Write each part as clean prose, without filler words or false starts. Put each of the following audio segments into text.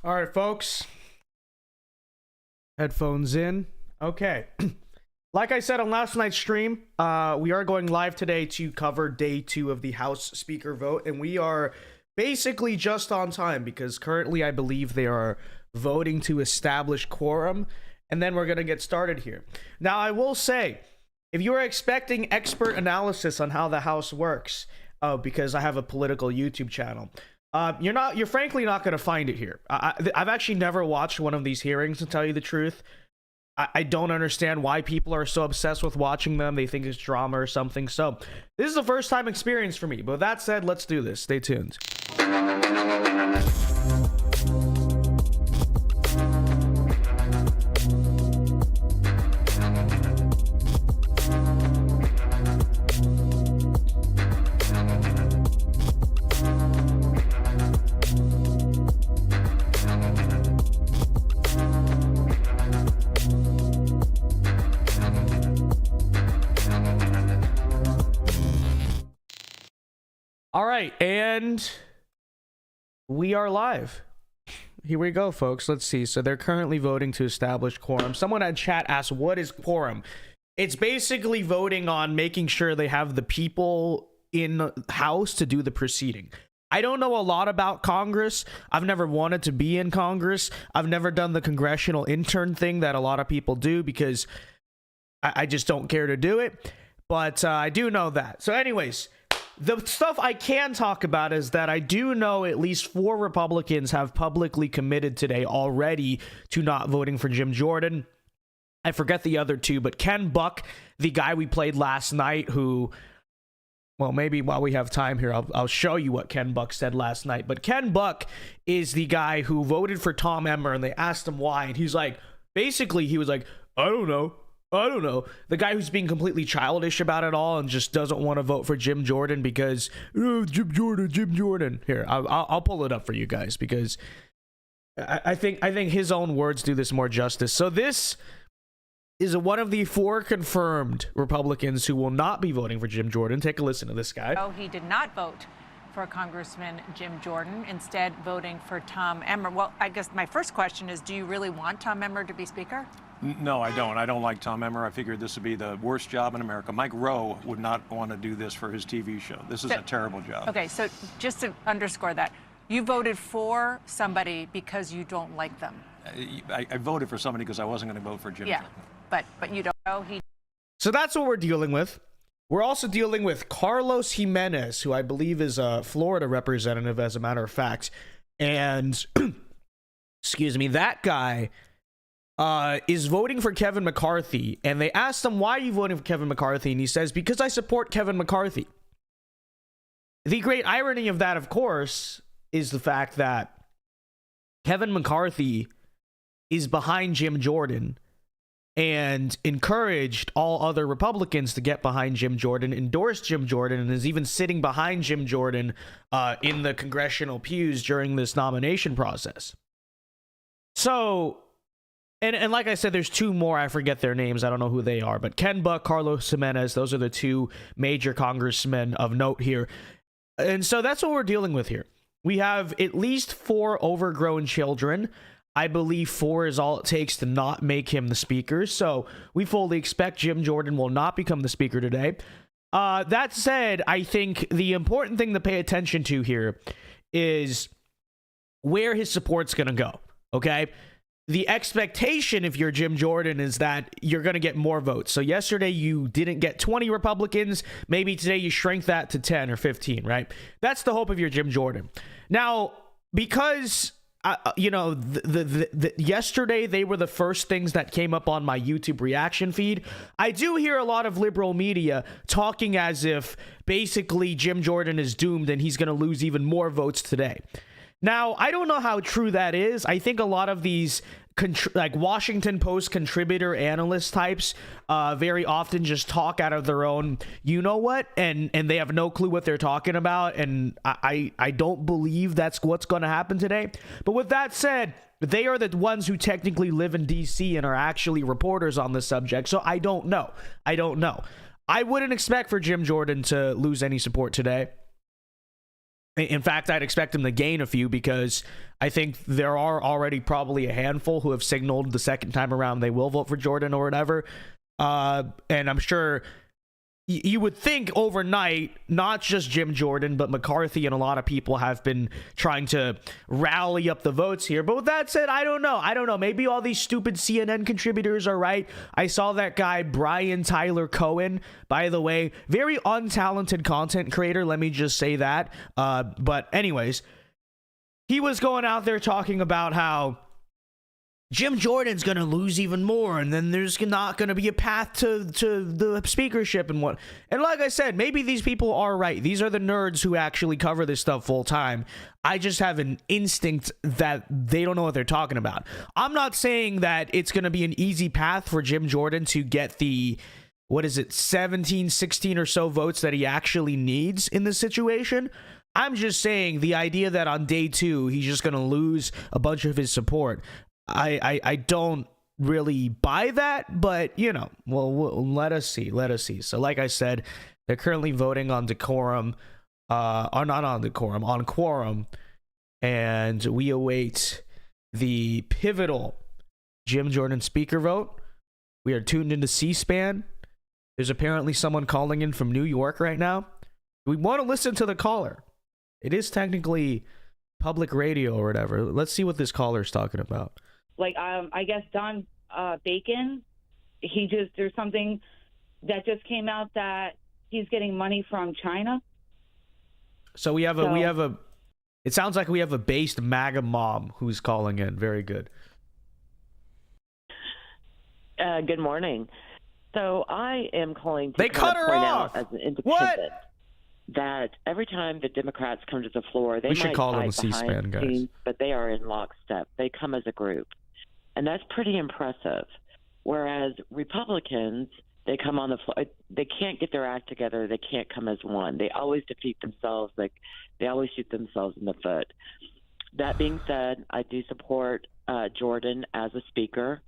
All right, folks. Headphones in. Okay. Like I said on last night's stream, we are going live today to cover day 2 of the House Speaker vote, and we are basically just on time because currently I believe they are voting to establish quorum, and then we're going to get started here. Now, I will say, if you are expecting expert analysis on how the House works, because I have a political YouTube channel, you're frankly not going to find it here. I've actually never watched one of these hearings, to tell you the truth. I don't understand why people are so obsessed with watching them. They think it's drama or something. So this is a first time experience for me. But with that said, let's do this. Stay tuned. All right, and we are live. Here we go, folks. Let's see. So they're currently voting to establish quorum. Someone in chat asked, what is quorum? It's basically voting on making sure they have the people in the House to do the proceeding. I don't know a lot about Congress. I've never wanted to be in Congress. I've never done the congressional intern thing that a lot of people do because I just don't care to do it. But I do know that. So anyways, the stuff I can talk about is that I do know at least 4 Republicans have publicly committed today already to not voting for Jim Jordan. I forget the other 2, but Ken Buck, the guy we played last night, who, well, maybe while we have time here, I'll show you what Ken Buck said last night. But Ken Buck is the guy who voted for Tom Emmer, and they asked him why, and he's like, basically, he was like, I don't know. The guy who's being completely childish about it all and just doesn't want to vote for Jim Jordan because Jim Jordan. Here, I'll pull it up for you guys because I think his own words do this more justice. So this is one of the 4 confirmed Republicans who will not be voting for Jim Jordan. Take a listen to this guy. Oh, he did not vote for Congressman Jim Jordan, instead voting for Tom Emmer. Well, I guess my first question is, do you really want Tom Emmer to be Speaker? No, I don't. I don't like Tom Emmer. I figured this would be the worst job in America. Mike Rowe would not want to do this for his TV show. This is a terrible job. Okay, so just to underscore that, you voted for somebody because you don't like them. I voted for somebody because I wasn't going to vote for Jim. Yeah, but you don't know he. So that's what we're dealing with. We're also dealing with Carlos Jimenez, who I believe is a Florida representative, as a matter of fact. And, excuse me, that guy is voting for Kevin McCarthy. And they asked him, why are you voting for Kevin McCarthy? And he says, because I support Kevin McCarthy. The great irony of that, of course, is the fact that Kevin McCarthy is behind Jim Jordan and encouraged all other Republicans to get behind Jim Jordan, endorsed Jim Jordan, and is even sitting behind Jim Jordan in the congressional pews during this nomination process. So, and like I said, there's 2 more. I forget their names. I don't know who they are. But Ken Buck, Carlos Jimenez, those are the 2 major congressmen of note here. And so that's what we're dealing with here. We have at least 4 overgrown children. I believe 4 is all it takes to not make him the speaker. So we fully expect Jim Jordan will not become the speaker today. That said, I think the important thing to pay attention to here is where his support's going to go. Okay? The expectation, if you're Jim Jordan, is that you're going to get more votes. So yesterday you didn't get 20 Republicans. Maybe today you shrink that to 10 or 15, right? That's the hope if you're Jim Jordan. Now, because yesterday they were the first things that came up on my YouTube reaction feed. I do hear a lot of liberal media talking as if basically Jim Jordan is doomed and he's going to lose even more votes today. Now, I don't know how true that is. I think a lot of these like Washington Post contributor analyst types very often just talk out of their own you-know-what, and they have no clue what they're talking about, and I don't believe that's what's going to happen today. But with that said, they are the ones who technically live in D.C. and are actually reporters on this subject, so I don't know. I wouldn't expect for Jim Jordan to lose any support today. In fact, I'd expect him to gain a few, because I think there are already probably a handful who have signaled the second time around they will vote for Jordan or whatever. And I'm sure you would think overnight, not just Jim Jordan, but McCarthy and a lot of people have been trying to rally up the votes here. But with that said, I don't know. Maybe all these stupid CNN contributors are right. I saw that guy, Brian Tyler Cohen, by the way, very untalented content creator. Let me just say that. But anyways, he was going out there talking about how Jim Jordan's going to lose even more, and then there's not going to be a path to the speakership and what. And like I said, maybe these people are right. These are the nerds who actually cover this stuff full time. I just have an instinct that they don't know what they're talking about. I'm not saying that it's going to be an easy path for Jim Jordan to get the, 17, 16 or so votes that he actually needs in this situation. I'm just saying the idea that on day 2, he's just going to lose a bunch of his support. I don't really buy that, but we'll let us see. So like I said, they're currently voting on decorum, or not on decorum, on quorum, and we await the pivotal Jim Jordan speaker vote. We are tuned into C-SPAN. There's apparently someone calling in from New York right now. We want to listen to the caller. It is technically public radio or whatever. Let's see what this caller's talking about. I guess Don Bacon, there's something that just came out that he's getting money from China. So it sounds like we have a based MAGA mom who's calling in. Very good. Good morning. So I am calling to They cut her point off. out as an independent What? that every time the Democrats come to the floor, they We should might call them fight a C-SPAN, behind the guys. scenes, but they are in lockstep. They come as a group. And that's pretty impressive. Whereas Republicans, they come on the floor, they can't get their act together. They can't come as one. They always defeat themselves. They always shoot themselves in the foot. That being said, I do support Jordan as a speaker.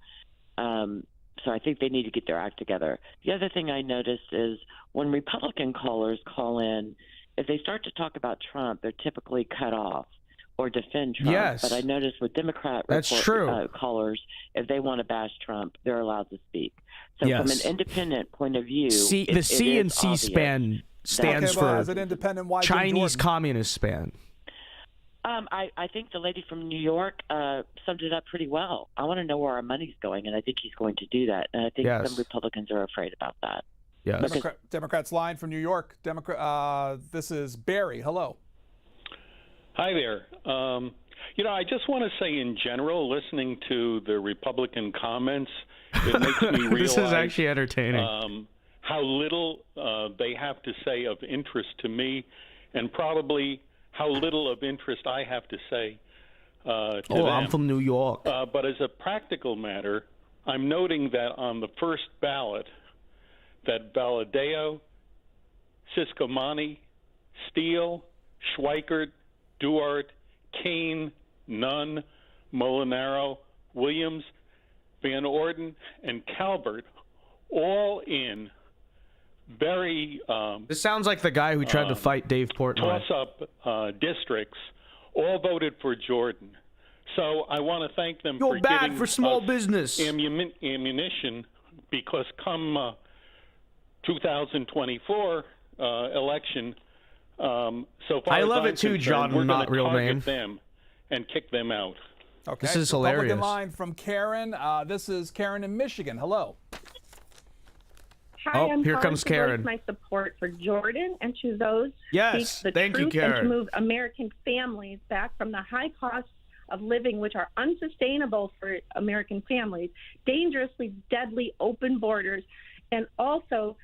So I think they need to get their act together. The other thing I noticed is when Republican callers call in, if they start to talk about Trump, they're typically cut off or defend Trump. Yes. But I noticed with Democrat callers, if they want to bash Trump, they're allowed to speak. So Yes. from an independent point of view, the C in C-SPAN stands for as an independent, why Jim Chinese Jordan? Communist Span. I think the lady from New York summed it up pretty well. I want to know where our money's going, and I think he's going to do that. And I think Yes. some Republicans are afraid about that. Yes. Democrats line from New York. This is Barry. Hello. Hi there. I just want to say in general, listening to the Republican comments, it makes me realize This is actually entertaining. how little they have to say of interest to me, and probably how little of interest I have to say to them. I'm from New York. But as a practical matter, I'm noting that on the first ballot, that Valadao, Siscomani, Steele, Schweikert, Duarte, Kane, Nunn, Molinaro, Williams, Van Orden, and Calvert, all in very This sounds like the guy who tried to fight Dave Portnoy. toss-up districts, all voted for Jordan. So I want to thank them You're for bad giving for small us business. ammunition, because come 2024 election, so far I as love I'm it too, concerned, John, we're not gonna real target name. them and kick them out. Okay. This is Republican hilarious. line from Karen. This is Karen in Michigan. Hello. Hi, Oh, I'm here calling comes to Karen. voice my support for Jordan and to those who Yes, seek the thank you, truth and to Karen. move American families back from the high costs of living, which are unsustainable for American families, dangerously deadly open borders, and also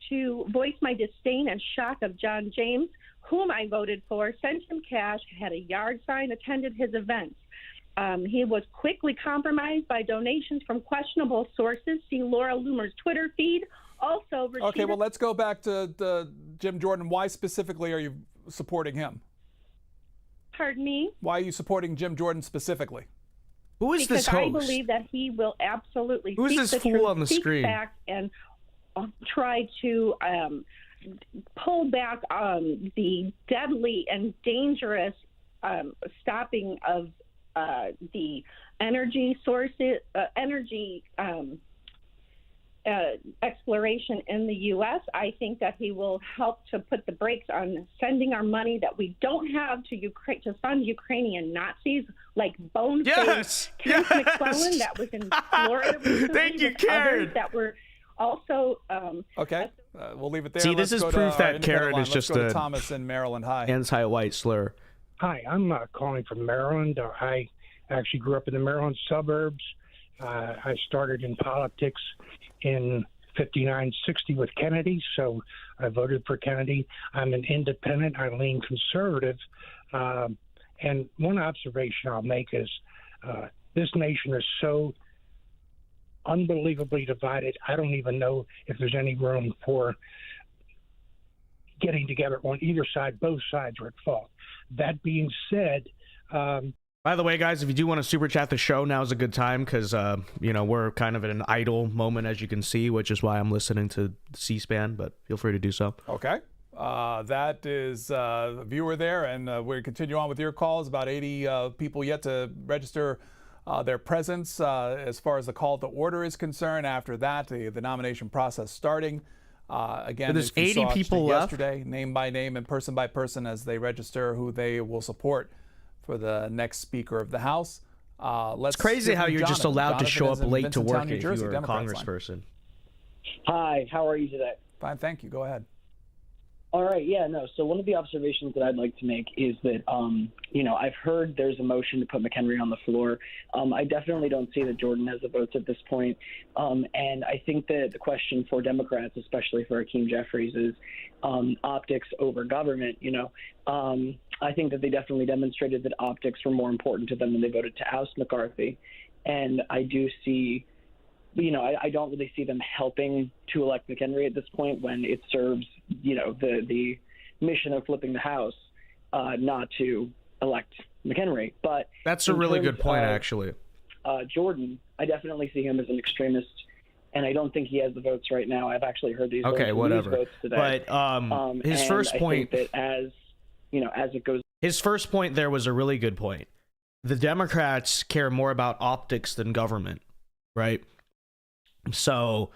to voice my disdain and shock of John James, whom I voted for, sent him cash, had a yard sign, attended his events. He was quickly compromised by donations from questionable sources. See Laura Loomer's Twitter feed. Also, Rashida. Okay, well, let's go back to Jim Jordan. Why specifically are you supporting him? Pardon me? Why are you supporting Jim Jordan specifically? Who is Because this host? I believe that he will absolutely Who is speak this the fool truth, on the speak screen? facts, and try to pull back the deadly and dangerous stopping of the energy sources, exploration in the U.S. I think that he will help to put the brakes on sending our money that we don't have to Ukraine to fund Ukrainian Nazis like Boneface Kenneth McClellan that was in Florida recently. Thank you, Karen. That were also okay. We'll leave it there. See, this is proof that Karen is just a Thomas in Maryland. Hi. Anti-white slur. Hi, I'm calling from Maryland. I actually grew up in the Maryland suburbs. I started in politics in 59-60 with Kennedy, so I voted for Kennedy. I'm an independent. I lean conservative. And one observation I'll make is this nation is so unbelievably divided. I don't even know if there's any room for getting together on either side. Both sides are at fault. That being said, by the way, guys, if you do want to super chat the show, now's a good time because, we're kind of in an idle moment, as you can see, which is why I'm listening to C-SPAN, but feel free to do so. Okay. That is a viewer there, and we continue on with your calls. About 80 people yet to register their presence as far as the call to order is concerned. After that, the nomination process starting. Again, there's if you 80 saw people left yesterday, name by name and person by person as they register who they will support for the next Speaker of the House. It's crazy how you're just allowed to show up late to work if you're a Democrats congressperson. Hi, how are you today? Fine, thank you. Go ahead. All right, so one of the observations that I'd like to make is that, I've heard there's a motion to put McHenry on the floor. I definitely don't see that Jordan has the votes at this point. And I think that the question for Democrats, especially for Hakeem Jeffries, is optics over government. I think that they definitely demonstrated that optics were more important to them when they voted to oust McCarthy. And I do see I don't really see them helping to elect McHenry at this point when it serves, the mission of flipping the House, not to elect McHenry. But that's a really good point, actually. Jordan, I definitely see him as an extremist, and I don't think he has the votes right now. I've actually heard these votes today. But his first point, I think that as it goes, his first point there was a really good point. The Democrats care more about optics than government, right? So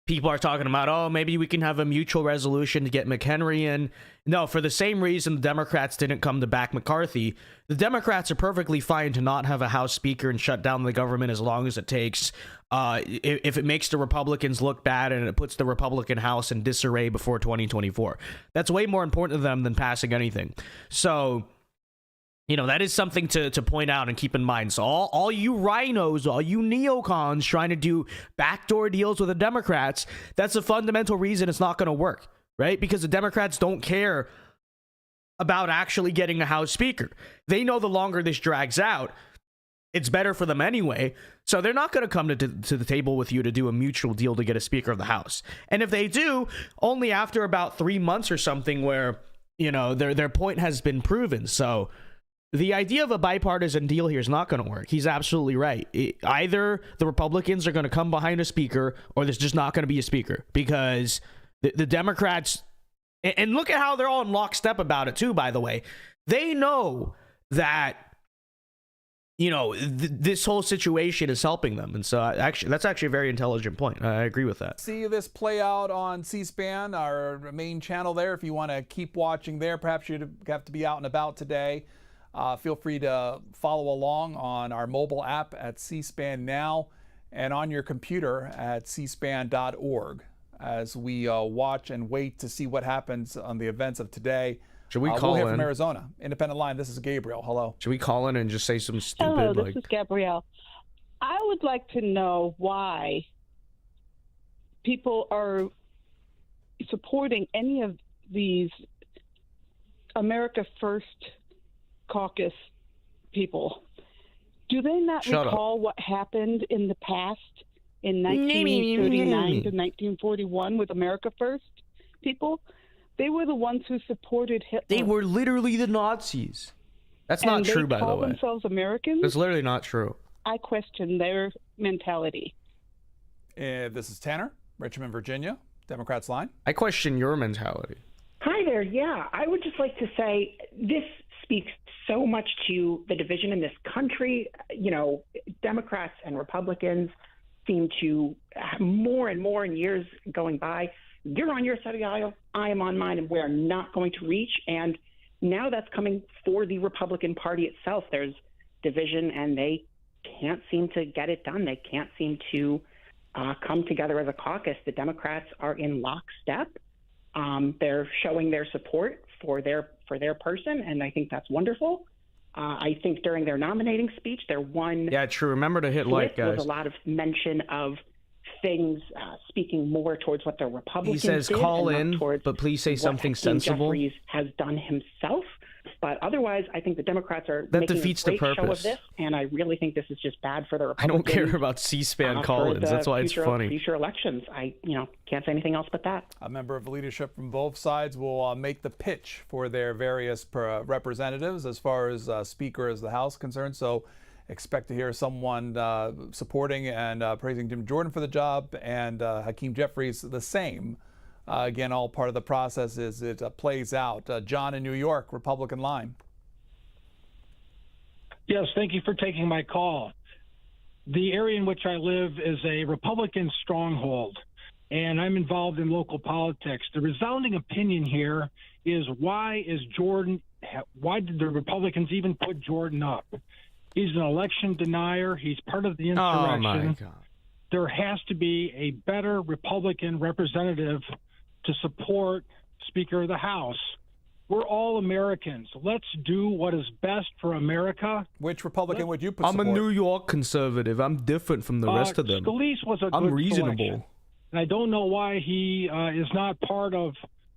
people are talking about, oh, maybe we can have a mutual resolution to get McHenry in. No, for the same reason the Democrats didn't come to back McCarthy. The Democrats are perfectly fine to not have a House Speaker and shut down the government as long as it takes. If it makes the Republicans look bad and it puts the Republican House in disarray before 2024. That's way more important to them than passing anything. So that is something to point out and keep in mind. So all you rhinos, all you neocons trying to do backdoor deals with the Democrats, that's a fundamental reason it's not going to work, right? Because the Democrats don't care about actually getting a House Speaker. They know the longer this drags out, it's better for them anyway. So they're not going to come to the table with you to do a mutual deal to get a Speaker of the House. And if they do, only after about 3 months or something where, their point has been proven. So the idea of a bipartisan deal here is not going to work. He's absolutely right. Either the Republicans are going to come behind a speaker or there's just not going to be a speaker because the Democrats, and look at how they're all in lockstep about it too, by the way. They know that, this whole situation is helping them. And so that's actually a very intelligent point. I agree with that. See this play out on C-SPAN, our main channel there. If you want to keep watching there, perhaps you'd have to be out and about today. Feel free to follow along on our mobile app at C-SPAN Now and on your computer at cspan.org as we watch and wait to see what happens on the events of today. Should we call we'll hear in? From Arizona, Independent Line. This is Gabriel. Hello. Should we call in and just say some stupid? Hello, this is Gabrielle. I would like to know why people are supporting any of these America First caucus people. Do they not recall what happened in the past in 1939 to 1941 with America First people? They were the ones who supported Hitler. They were literally the Nazis. That's not true, by the way. They call themselves Americans? That's literally not true. I question their mentality. This is Tanner, Richmond, Virginia. Democrats line. I question your mentality. Hi there. Yeah, I would just like to say this speaks so much to the division in this country. You know, Democrats and Republicans seem to more and more in years going by. You're on your side of the aisle, I am on mine, and we're not going to reach. And now that's coming for the Republican Party itself. There's division, and they can't seem to get it done. They can't seem to come together as a caucus. The Democrats are in lockstep. They're showing their support for their person, and I think that's wonderful. I think during their nominating speech, their one true. Remember to hit like, guys. Was a lot of mention of things speaking more towards what the Republicans He says, did call and not in, but please say something Hakeem sensible. Jeffries has done himself. But otherwise, I think the Democrats are That making defeats a great the show of purpose. this, and I really think this is just bad for the I Republicans. don't care about C-SPAN call-ins. That's why it's funny. Future elections. I can't say anything else but that. A member of leadership from both sides will make the pitch for their various representatives as far as Speaker as the House concerned. So expect to hear someone supporting and praising Jim Jordan for the job, and Hakeem Jeffries the same. Again, all part of the process as it plays out. John in New York, Republican line. Yes, thank you for taking my call. The area in which I live is a Republican stronghold, and I'm involved in local politics. The resounding opinion here is why did the Republicans even put Jordan up? He's an election denier. He's part of the insurrection. Oh, my God. There has to be a better Republican representative to support Speaker of the House. We're all Americans. Let's do what is best for America. Which Republican would you support? I'm a New York conservative. I'm different from the rest of them. Scalise was a good I'm reasonable. selection. And I don't know why he is not part of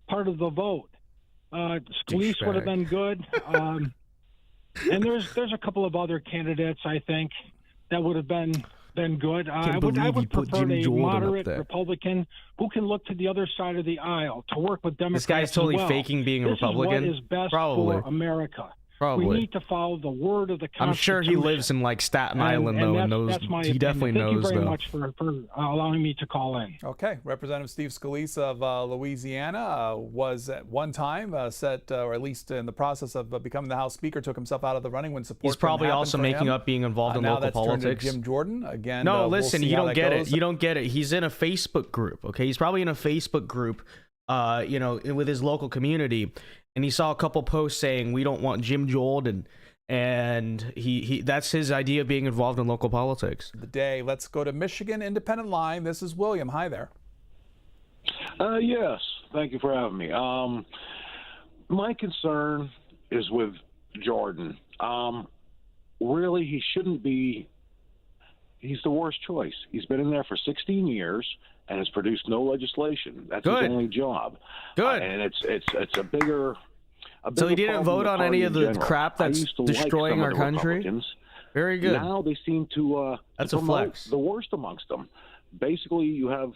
the vote. Scalise would have been good. And there's a couple of other candidates I think that would have been good. I would prefer a moderate Republican who can look to the other side of the aisle to work with Democrats. This guy's totally as well. faking being a Republican. This is what is best Probably. for America. Probably. We need to follow the word of the Constitution. I'm sure he lives in like Staten Island though, and knows. That's my He opinion. definitely knows Thank you very though. much for allowing me to call in. Okay, Representative Steve Scalise of Louisiana was at one time set, or at least in the process of becoming the House Speaker, took himself out of the running when support. He's probably happened also for making him. up being involved in Now local that's turned to politics. Jim Jordan again. No, we'll listen, see you how don't that get goes. it. You don't get it. He's in a Facebook group. Okay, he's probably in a Facebook group, with his local community, and he saw a couple posts saying we don't want Jim Jordan. And he that's his idea of being involved in local politics. The day. Let's go to Michigan Independent Line. This is William. Hi there. Yes, thank you for having me. My concern is with Jordan. Really, he shouldn't be. He's the worst choice. He's been in there for 16 years and has produced no legislation. That's his only job. Good. And it's a bigger. So he didn't vote on any of the crap that's destroying our country? Very good. Now they seem to that's to a flex. the worst amongst them. Basically, you have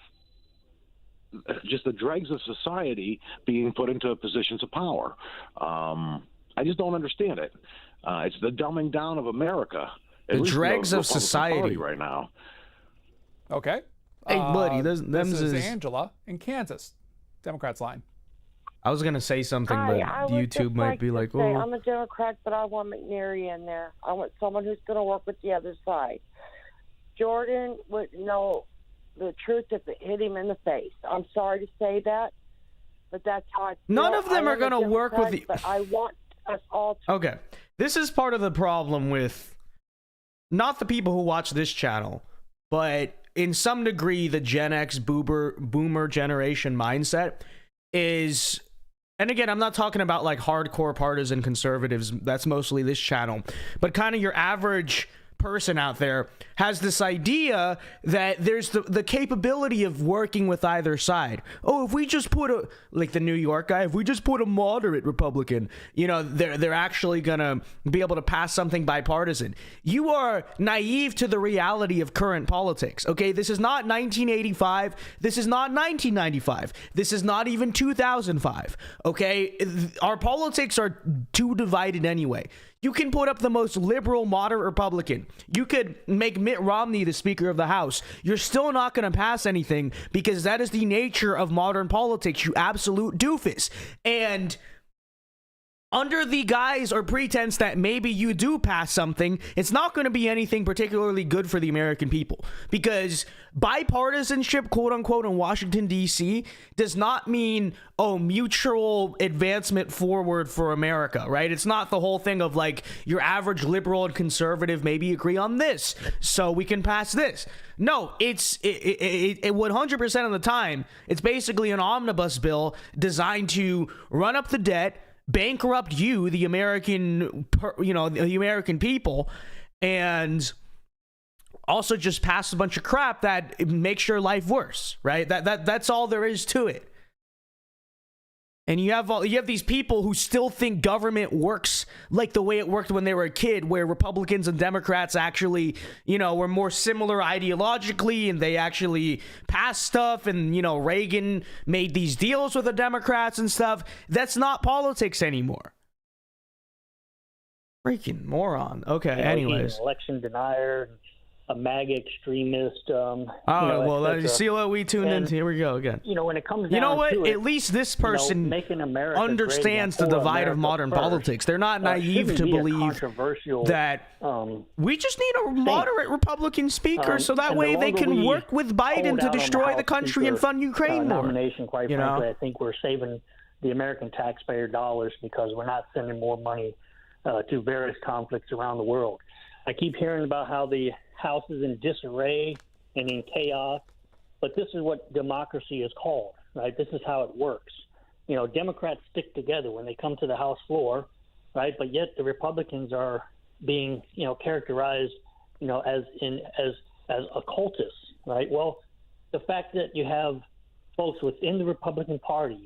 just the dregs of society being put into positions of power. I just don't understand it. It's the dumbing down of America. The dregs of society right now. Okay. Hey, buddy, this is Angela in Kansas. Democrats line. I was gonna say something, Hi, but I would YouTube just might like be to like, say, "Oh, I'm a Democrat, but I want McNary in there. I want someone who's going to work with the other side. Jordan would know the truth if it hit him in the face. I'm sorry to say that, but that's how I feel. None of them are going to work with the. But I want us all to. Okay, this is part of the problem with not the people who watch this channel, but in some degree the Gen X boomer generation mindset is. And again, I'm not talking about like hardcore partisan conservatives. That's mostly this channel. But kind of your average person out there has this idea that there's the capability of working with either side. Oh, if we just put like the New York guy, if we just put a moderate Republican, they're actually gonna be able to pass something bipartisan. You are naive to the reality of current politics. Okay, this is not 1985. This is not 1995. This is not even 2005. Okay, our politics are too divided anyway. You can put up the most liberal, moderate Republican. You could make Mitt Romney the Speaker of the House. You're still not going to pass anything because that is the nature of modern politics, you absolute doofus. And under the guise or pretense that maybe you do pass something, it's not going to be anything particularly good for the American people, because bipartisanship, quote unquote, in Washington, D.C. does not mean, oh, mutual advancement forward for America, right? It's not the whole thing of like your average liberal and conservative maybe agree on this, so we can pass this. No, it's 100% of the time, it's basically an omnibus bill designed to run up the debt, bankrupt you, the American, the American people, and also just pass a bunch of crap that makes your life worse, right? That's all there is to it. And you have these people who still think government works like the way it worked when they were a kid, where Republicans and Democrats actually, were more similar ideologically, and they actually passed stuff, and, Reagan made these deals with the Democrats and stuff. That's not politics anymore. Freaking moron. Okay, anyways. Election denier, a MAGA extremist. See what we tuned into. Here we go again. When it comes down to it, at least this person making America understands the divide of modern politics. They're not naive to believe that we just need a moderate Republican speaker, so that way they can work with Biden to destroy the country and fund Ukraine more. Nomination, quite frankly, I think we're saving the American taxpayer dollars because we're not sending more money to various conflicts around the world. I keep hearing about how the House is in disarray and in chaos, but this is what democracy is called, right? This is how it works. Democrats stick together when they come to the House floor, right? But yet the Republicans are being, characterized, as occultists, right? Well, the fact that you have folks within the Republican Party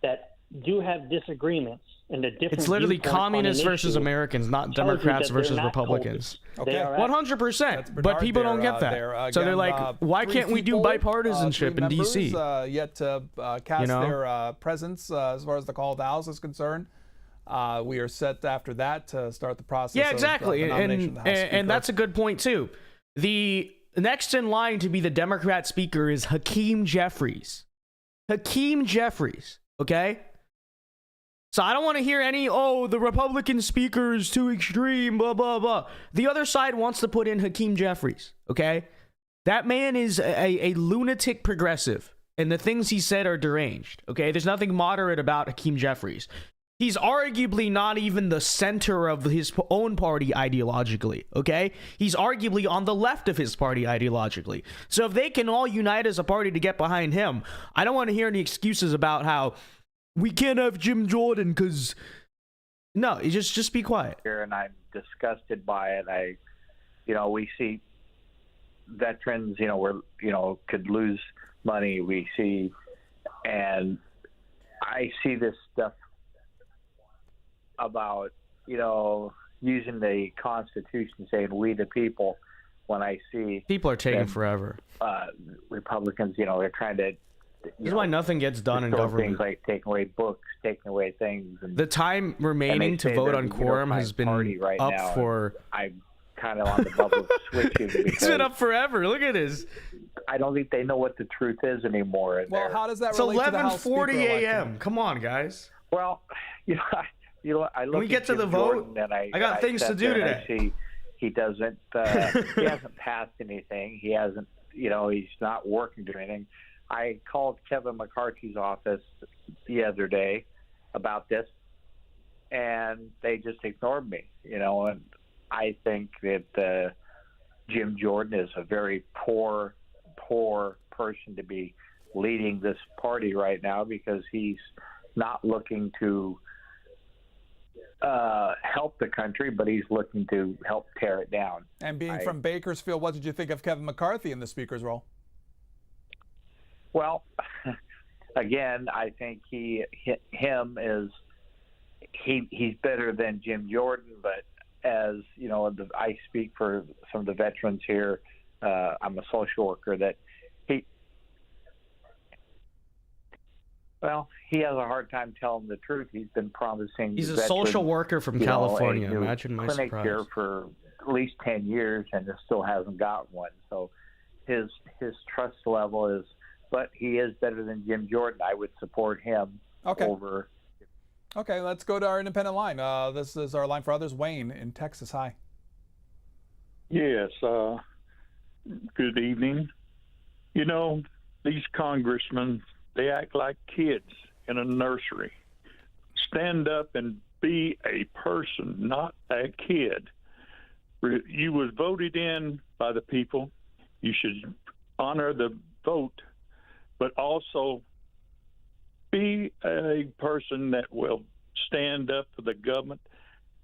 that do have disagreements and the different. It's literally communists versus Americans, not Democrats versus Republicans. Okay, 100%. But people don't get that. So they're like, why can't we do bipartisanship in D.C.? Yet to cast their presence as far as the call to the House is concerned. We are set after that to start the process. Yeah, exactly. And that's a good point, too. The next in line to be the Democrat speaker is Hakeem Jeffries. Hakeem Jeffries, okay? So I don't want to hear any, the Republican speaker is too extreme, blah, blah, blah. The other side wants to put in Hakeem Jeffries, okay? That man is a lunatic progressive, and the things he said are deranged, okay? There's nothing moderate about Hakeem Jeffries. He's arguably not even the center of his own party ideologically, okay? He's arguably on the left of his party ideologically. So if they can all unite as a party to get behind him, I don't want to hear any excuses about how we can't have Jim Jordan because... No, just be quiet. And I'm disgusted by it. We see veterans, could lose money. We see, and I see this stuff about, using the Constitution, saying we the people, when I see... People are taking forever. Republicans, they're trying to... This is why nothing gets done in government. Things like taking away books, taking away things. And, the time remaining to vote on quorum has been right up now, for... I'm kind of on the bubble of switching. It's been up forever. Look at this. I don't think they know what the truth is anymore. Well, how does that it's relate to the House Speaker 11:40 a.m. Come on, guys. Well, I look when we get to the vote, I got things to do today. I see he doesn't. He hasn't passed anything. He hasn't. He's not working to anything. I called Kevin McCarthy's office the other day about this, and they just ignored me. And I think that Jim Jordan is a very poor person to be leading this party right now, because he's not looking to help the country, but he's looking to help tear it down. And being from Bakersfield, what did you think of Kevin McCarthy in the speaker's role? Well, again, I think he's better than Jim Jordan, but as I speak for some of the veterans here. I'm a social worker. That Well, he has a hard time telling the truth. He's been promising. He's a veterans, social worker from California. a new Imagine my clinic surprise. here for at least 10 years, and still hasn't got one. So his trust level is, but he is better than Jim Jordan. I would support him over. Okay, let's go to our independent line. This is our line for others. Wayne in Texas. Hi. Yes. Good evening. You know, these congressmen, they act like kids in a nursery. Stand up and be a person, not a kid. You was voted in by the people. You should honor the vote, but also be a person that will stand up for the government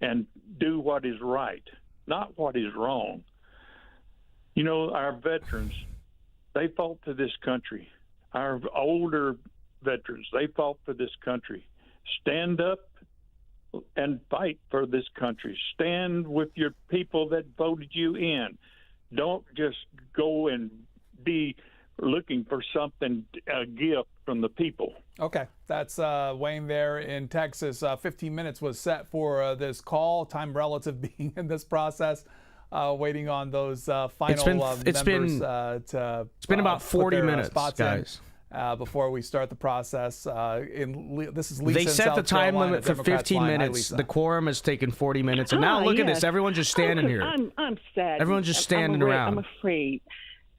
and do what is right, not what is wrong. You know, our veterans, they fought for this country. Our older veterans, they fought for this country. Stand up and fight for this country. Stand with your people that voted you in. Don't just go and be looking for something, a gift from the people. Okay, that's Wayne there in Texas. 15 minutes was set for this call. Time relative being in this process. Waiting on those final members it's been about 40 minutes, guys. Before we start the process. This is Lisa. They in set South the time Carolina, limit for Democrats 15 line. Hi, minutes. Lisa. The quorum has taken 40 minutes. And now look at this. Everyone's just standing here. I'm sad. Everyone's just standing around. I'm afraid.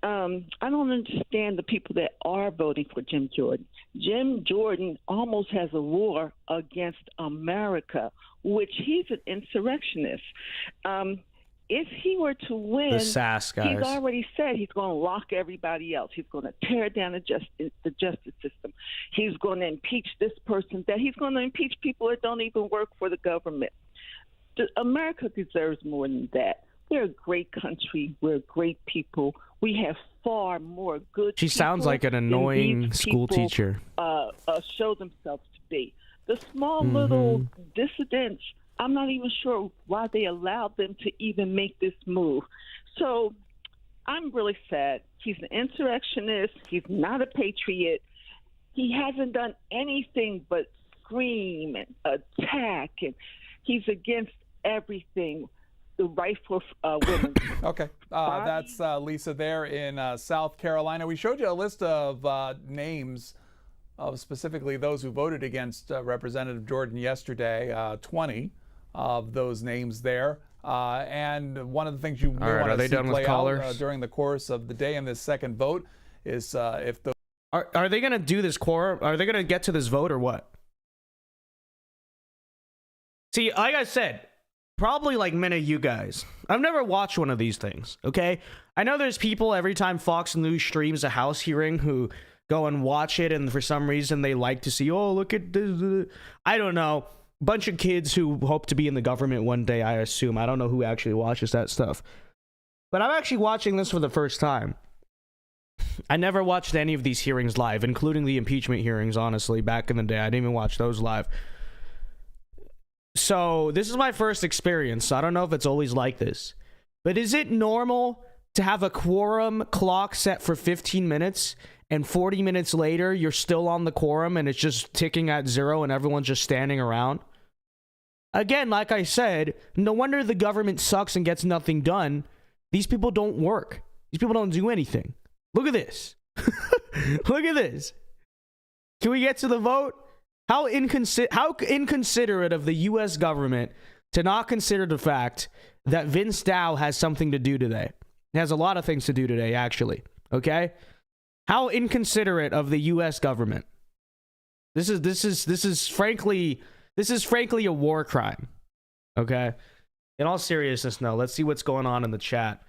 I don't understand the people that are voting for Jim Jordan. Jim Jordan almost has a war against America, which he's an insurrectionist. If he were to win, The sass guys. he's already said he's going to lock everybody else. He's going to tear down the justice system. He's going to impeach this person. That he's going to impeach people that don't even work for the government. America deserves more than that. We're a great country. We're great people. We have far more good She sounds people like an than annoying these school people, teacher. show themselves to be. The small little dissidents, I'm not even sure why they allowed them to even make this move. So I'm really sad. He's an insurrectionist. He's not a patriot. He hasn't done anything but scream and attack, and he's against everything. The right for women. Okay, that's Lisa there in South Carolina. We showed you a list of names of specifically those who voted against Representative Jordan yesterday, 20 of those names there. And one of the things you may want to see play out during the course of the day in this second vote is if the... Are they going to do this quorum? Are they going to get to this vote or what? See, like I said, probably like many of you guys, I've never watched one of these things, okay? I know there's people every time Fox News streams a House hearing who go and watch it, and for some reason they like to see, oh, look at this. I don't know. Bunch of kids who hope to be in the government one day, I assume. I don't know who actually watches that stuff. But I'm actually watching this for the first time. I never watched any of these hearings live, including the impeachment hearings, honestly, back in the day. I didn't even watch those live. So this is my first experience. So I don't know if it's always like this. But is it normal to have a quorum clock set for 15 minutes and 40 minutes later you're still on the quorum and it's just ticking at 0 and everyone's just standing around? Again, like I said, no wonder the government sucks and gets nothing done. These people don't work. These people don't do anything. Look at this. Look at this. Can we get to the vote? How inconsiderate of the U.S. government to not consider the fact that Vince Dow has something to do today. He has a lot of things to do today, actually. Okay? How inconsiderate of the U.S. government. This is frankly a war crime. Okay? In all seriousness, no. Let's see what's going on in the chat.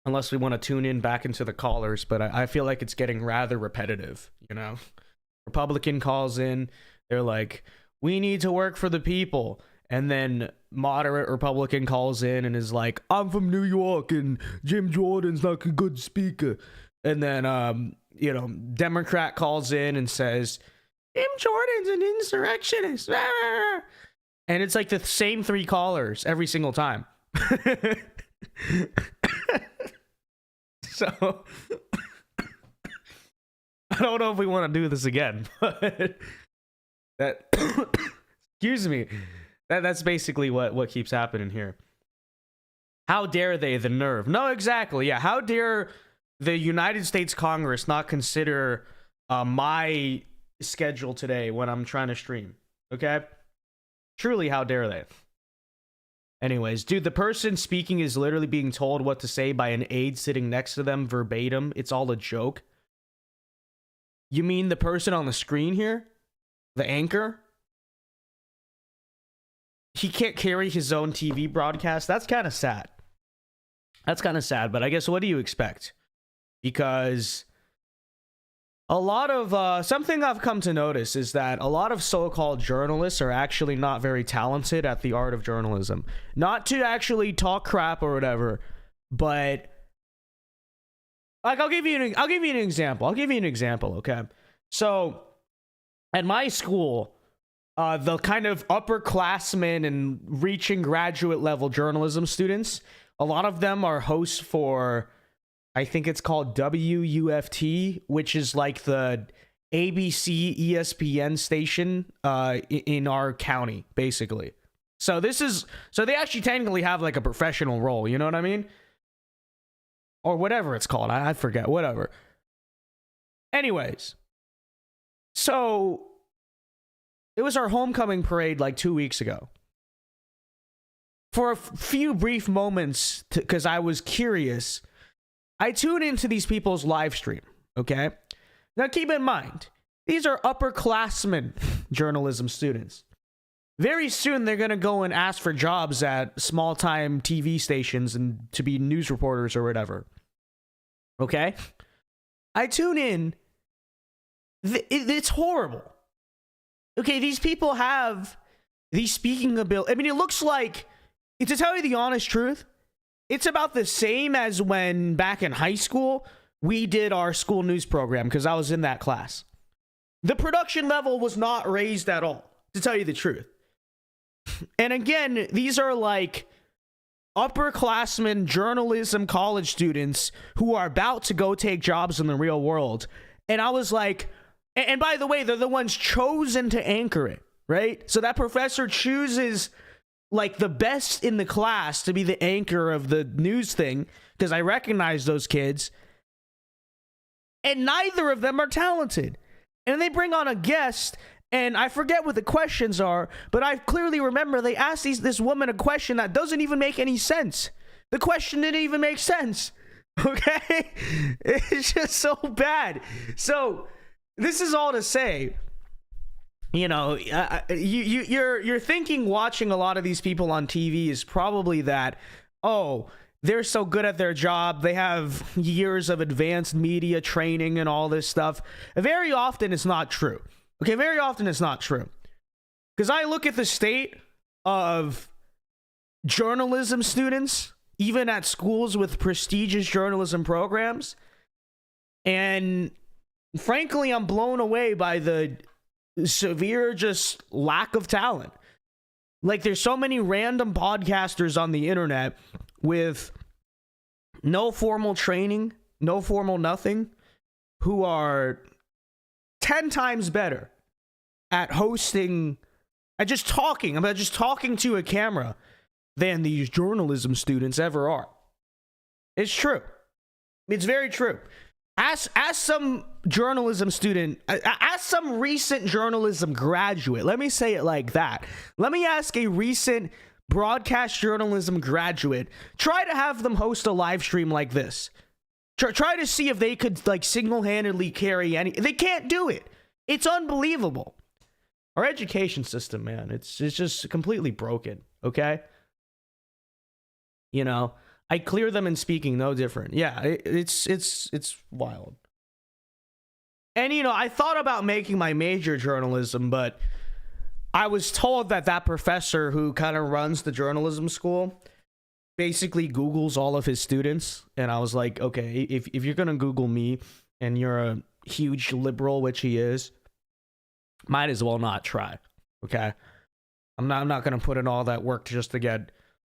Unless we want to tune in back into the callers, but I feel like it's getting rather repetitive, you know? Republican calls in, they're like, we need to work for the people. And then moderate Republican calls in and is like, I'm from New York and Jim Jordan's not a good speaker. And then, Democrat calls in and says, Jim Jordan's an insurrectionist. And it's like the same 3 callers every single time. So... I don't know if we want to do this again, but that excuse me. That's basically what keeps happening here. How dare they, the nerve? No, exactly. Yeah, how dare the United States Congress not consider my schedule today when I'm trying to stream? Okay? Truly, how dare they? Anyways, dude, the person speaking is literally being told what to say by an aide sitting next to them verbatim. It's all a joke. You mean the person on the screen here? The anchor? He can't carry his own TV broadcast? That's kind of sad. That's kind of sad, but I guess what do you expect? Because a lot of something I've come to notice is that a lot of so-called journalists are actually not very talented at the art of journalism. Not to actually talk crap or whatever, but like I'll give you an example. Okay, so at my school, the kind of upperclassmen and reaching graduate level journalism students, a lot of them are hosts for, I think it's called WUFT, which is like the ABC ESPN station in our county, basically. So they actually technically have like a professional role, you know what I mean? Or whatever it's called, I forget, whatever. Anyways, so it was our homecoming parade like 2 weeks ago. For a few brief moments, because I was curious, I tune into these people's live stream, okay? Now keep in mind, these are upperclassmen journalism students. Very soon they're going to go and ask for jobs at small-time TV stations and to be news reporters or whatever. Okay? I tune in. It's horrible. Okay, these people have these speaking ability. I mean, it looks like, to tell you the honest truth, it's about the same as when back in high school, we did our school news program because I was in that class. The production level was not raised at all, to tell you the truth. And again, these are like upperclassmen journalism college students who are about to go take jobs in the real world. And I was like, and by the way, they're the ones chosen to anchor it, right? So that professor chooses like the best in the class to be the anchor of the news thing because I recognize those kids. And neither of them are talented. And they bring on a guest, and I forget what the questions are, but I clearly remember they asked this woman a question that doesn't even make any sense. The question didn't even make sense. Okay? It's just so bad. So this is all to say, you know, you're thinking watching a lot of these people on TV is probably that, oh, they're so good at their job. They have years of advanced media training and all this stuff. Very often it's not true. Okay, very often it's not true. Because I look at the state of journalism students, even at schools with prestigious journalism programs, and frankly, I'm blown away by the severe just lack of talent. Like, there's so many random podcasters on the internet with no formal training, no formal nothing, who are 10 times better at hosting, at just talking to a camera than these journalism students ever are. It's true. It's very true. Ask some journalism student, ask some recent journalism graduate. Let me say it like that. Let me ask a recent broadcast journalism graduate. Try to have them host a live stream like this. Try to see if they could like single-handedly carry any. They can't do it. It's unbelievable. Our education system, man, it's just completely broken. Okay. You know, I clear them in speaking, no different. Yeah, it's wild. And, you know, I thought about making my major journalism, but I was told that professor who kind of runs the journalism school basically Googles all of his students. And I was like, okay, if you're going to Google me and you're a huge liberal, which he is, might as well not try. Okay. I'm not going to put in all that work just to get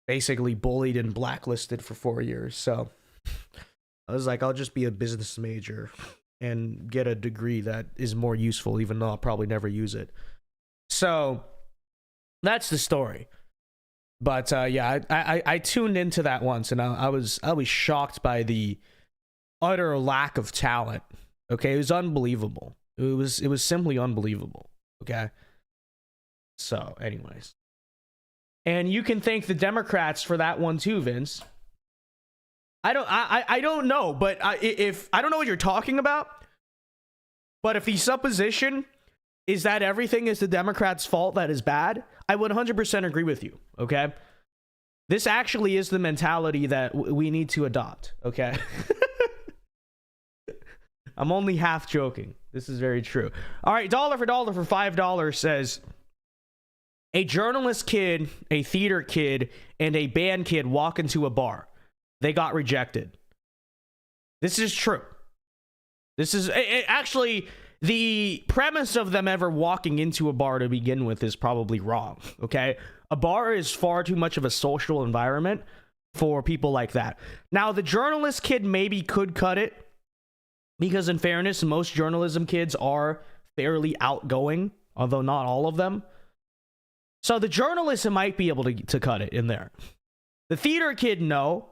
basically bullied and blacklisted for 4 years. So I was like, I'll just be a business major and get a degree that is more useful, even though I'll probably never use it. So that's the story. But yeah, I tuned into that once, and I was shocked by the utter lack of talent. Okay, it was unbelievable. It was simply unbelievable. Okay. So, anyways, and you can thank the Democrats for that one too, Vince. I don't know, but if I don't know what you're talking about, but if the supposition is that everything is the Democrats' fault that is bad, I would 100% agree with you. Okay, this actually is the mentality that we need to adopt. Okay. I'm only half joking. This is very true. All right, dollar for $5 says, a journalist kid, a theater kid, and a band kid walk into a bar. They got rejected. This is true. This is actually the premise of them ever walking into a bar to begin with is probably wrong. Okay, a bar is far too much of a social environment for people like that. Now, the journalist kid maybe could cut it, because in fairness, most journalism kids are fairly outgoing, although not all of them. So the journalist might be able to cut it in there. The theater kid, no,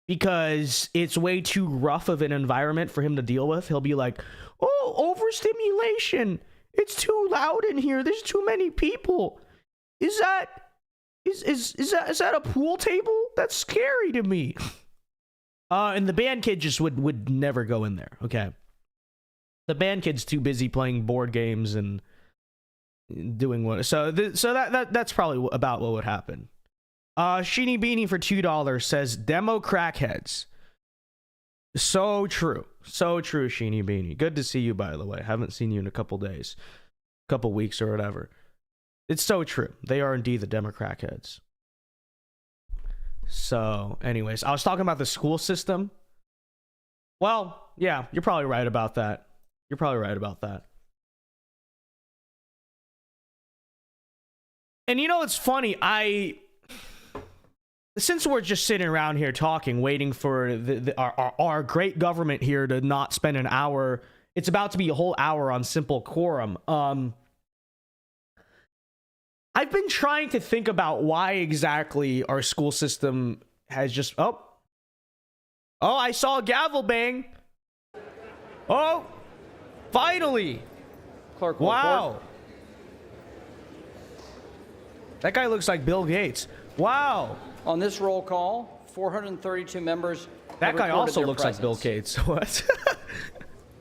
because it's way too rough of an environment for him to deal with. He'll be like, oh, overstimulation. It's too loud in here. There's too many people. Is that a pool table? That's scary to me. And the band kid just would never go in there. Okay. The band kid's too busy playing board games and doing what. So that's probably about what would happen. Sheeny Beanie for $2 says demo crackheads. So true. So true, Sheeny Beanie. Good to see you, by the way. Haven't seen you in a couple days, couple weeks or whatever. It's so true. They are indeed the demo crackheads. So, anyways, I was talking about the school system. Well, yeah, you're probably right about that. You're probably right about that. And you know, it's funny. Since we're just sitting around here talking, waiting for our great government here to not spend an hour, it's about to be a whole hour on simple quorum. I've been trying to think about why exactly our school system has just... Oh, I saw a gavel bang. Oh, finally. Clerk, wow. report. That guy looks like Bill Gates. Wow. On this roll call, 432 members... That guy also looks like Bill Gates. What?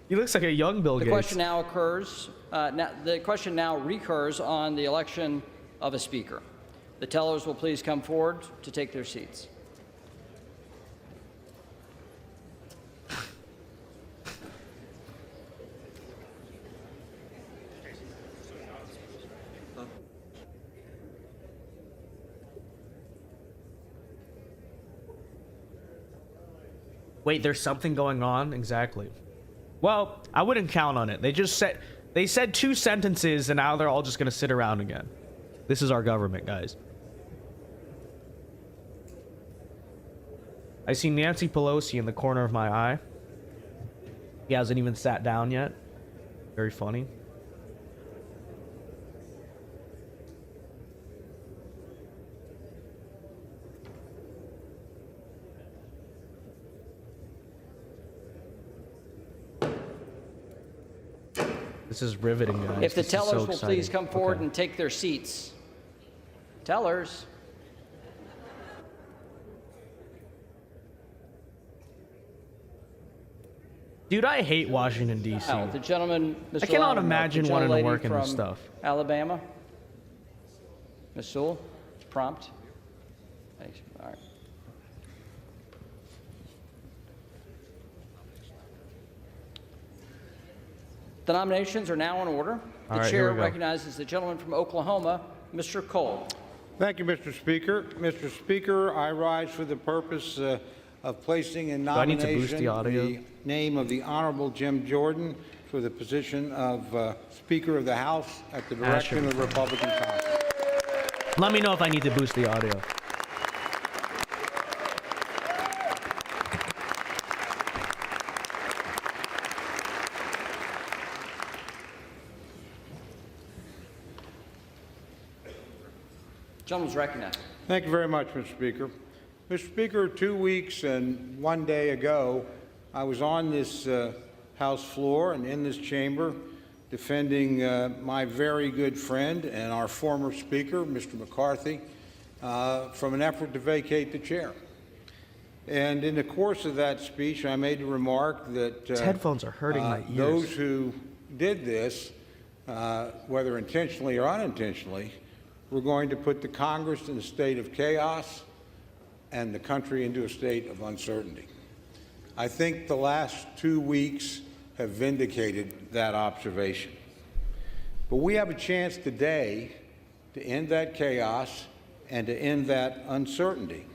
He looks like a young Bill Gates. The question now occurs... the question now recurs on the election of a speaker. The tellers will please come forward to take their seats. Wait, there's something going on? Exactly. Well, I wouldn't count on it. They said 2 sentences and now they're all just going to sit around again. This is our government, guys. I see Nancy Pelosi in the corner of my eye. He hasn't even sat down yet. Very funny. This is riveting, guys. If the This is tellers so will exciting. please come forward Okay. and take their seats. Tellers. Dude, I hate Washington, D.C. Now, the gentleman, Mr. I cannot Loudermilk, imagine the wanting to gentlelady work in this from stuff. Alabama. Ms. Sewell, prompt. Thanks. All right. The nominations are now in order. The All right, chair here we go. recognizes the gentleman from Oklahoma, Mr. Cole. Thank you, Mr. Speaker. Mr. Speaker, I rise for the purpose of placing in Do I need to boost nomination the audio? the name of the Honorable Jim Jordan for the position of Speaker of the House at the direction of the Republican Congress. Let me know if I need to boost the audio. Gentleman's recognized. Thank you very much, Mr. Speaker. Mr. Speaker, 2 weeks and 1 day ago, I was on this House floor and in this chamber defending my very good friend and our former Speaker, Mr. McCarthy, from an effort to vacate the chair. And in the course of that speech, I made the remark that These headphones are hurting my ears. Those who did this, whether intentionally or unintentionally, were going to put the Congress in a state of chaos and the country into a state of uncertainty. I think the last 2 weeks have vindicated that observation. But we have a chance today to end that chaos and to end that uncertainty.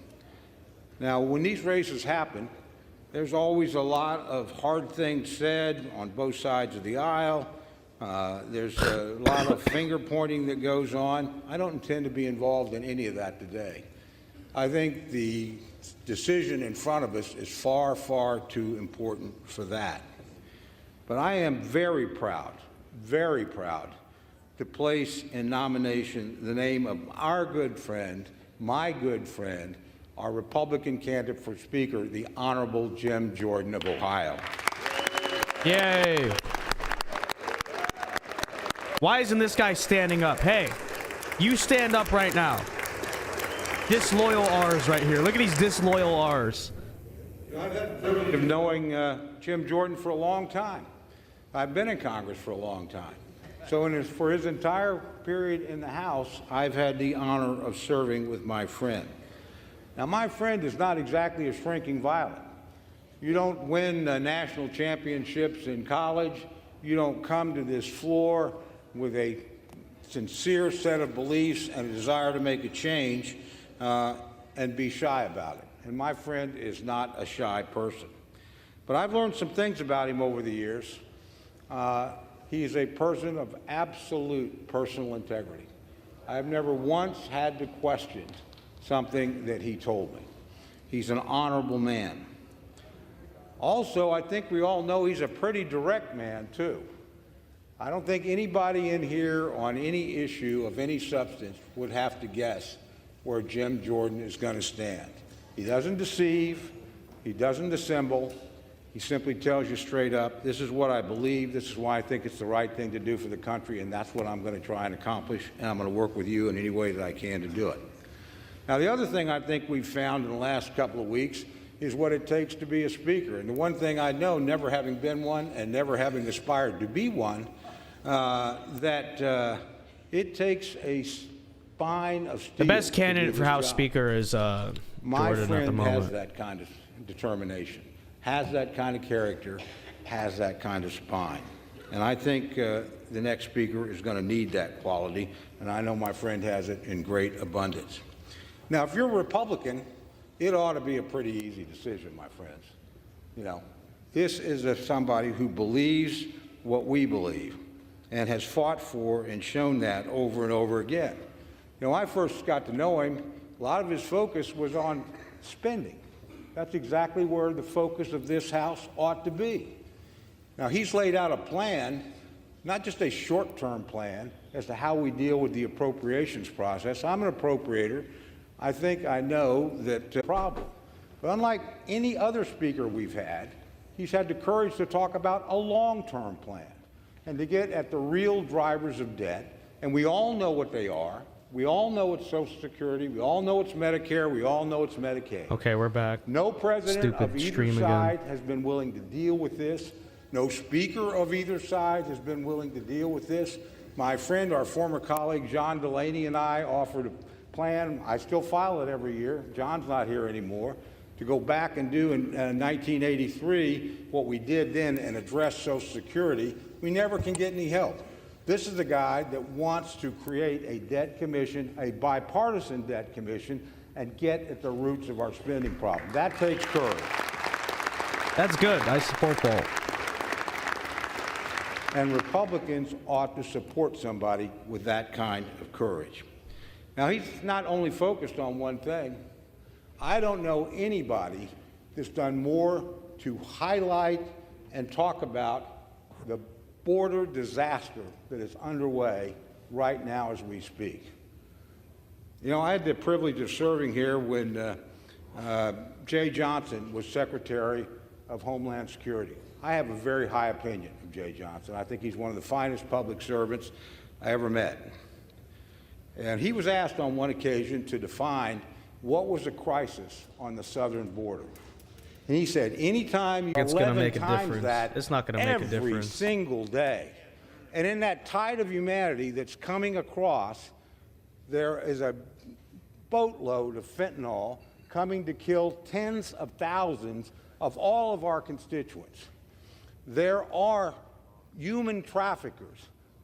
Now, when these races happen, there's always a lot of hard things said on both sides of the aisle. There's a lot of finger pointing that goes on. I don't intend to be involved in any of that today. I think the decision in front of us is far, far too important for that. But I am very proud to place in nomination the name of our good friend, my good friend, our Republican candidate for Speaker, the Honorable Jim Jordan of Ohio. Yay. Why isn't this guy standing up? Hey, you stand up right now. Disloyal R's right here. Look at these disloyal R's. I've had the privilege of knowing Jim Jordan for a long time. I've been in Congress for a long time. So for his entire period in the House, I've had the honor of serving with my friend. Now, my friend is not exactly a shrinking violet. You don't win national championships in college. You don't come to this floor with a sincere set of beliefs and a desire to make a change and be shy about it. And my friend is not a shy person. But I've learned some things about him over the years. He is a person of absolute personal integrity. I've never once had to question something that he told me. He's an honorable man. Also, I think we all know he's a pretty direct man, too. I don't think anybody in here on any issue of any substance would have to guess where Jim Jordan is going to stand. He doesn't deceive. He doesn't dissemble. He simply tells you straight up, this is what I believe, this is why I think it's the right thing to do for the country, and that's what I'm going to try and accomplish, and I'm going to work with you in any way that I can to do it. Now, the other thing I think we've found in the last couple of weeks is what it takes to be a speaker. And the one thing I know, never having been one and never having aspired to be one, that it takes a spine of steel. The best candidate for House Speaker is my Jordan friend at the moment. has that kind of determination, has that kind of character, has that kind of spine. And I think the next speaker is going to need that quality, and I know my friend has it in great abundance. Now, if you're a Republican, it ought to be a pretty easy decision, my friends. You know, this is somebody who believes what we believe and has fought for and shown that over and over again. You know, I first got to know him, a lot of his focus was on spending. That's exactly where the focus of this House ought to be. Now, he's laid out a plan, not just a short-term plan, as to how we deal with the appropriations process. I'm an appropriator. I think I know that problem. But unlike any other speaker we've had, he's had the courage to talk about a long-term plan and to get at the real drivers of debt. And we all know what they are. We all know it's Social Security. We all know it's Medicare. We all know it's Medicaid. Okay, we're back. No president Stupid of either stream side again. has been willing to deal with this. No speaker of either side has been willing to deal with this. My friend, our former colleague, John Delaney, and I offered a plan. I still file it every year. John's not here anymore. To go back and do in 1983 what we did then and address Social Security. We never can get any help. This is a guy that wants to create a debt commission, a bipartisan debt commission, and get at the roots of our spending problem. That takes courage. That's good. I support that. And Republicans ought to support somebody with that kind of courage. Now, he's not only focused on one thing. I don't know anybody that's done more to highlight and talk about the border disaster that is underway right now as we speak. You know, I had the privilege of serving here when Jay Johnson was Secretary of Homeland Security. I have a very high opinion of Jay Johnson. I think he's one of the finest public servants I ever met. And he was asked on one occasion to define what was a crisis on the southern border. And he said, anytime you It's gonna 11 make a times difference. that It's not gonna make a every difference. single day. And in that tide of humanity that's coming across, there is a boatload of fentanyl coming to kill tens of thousands of all of our constituents. There are human traffickers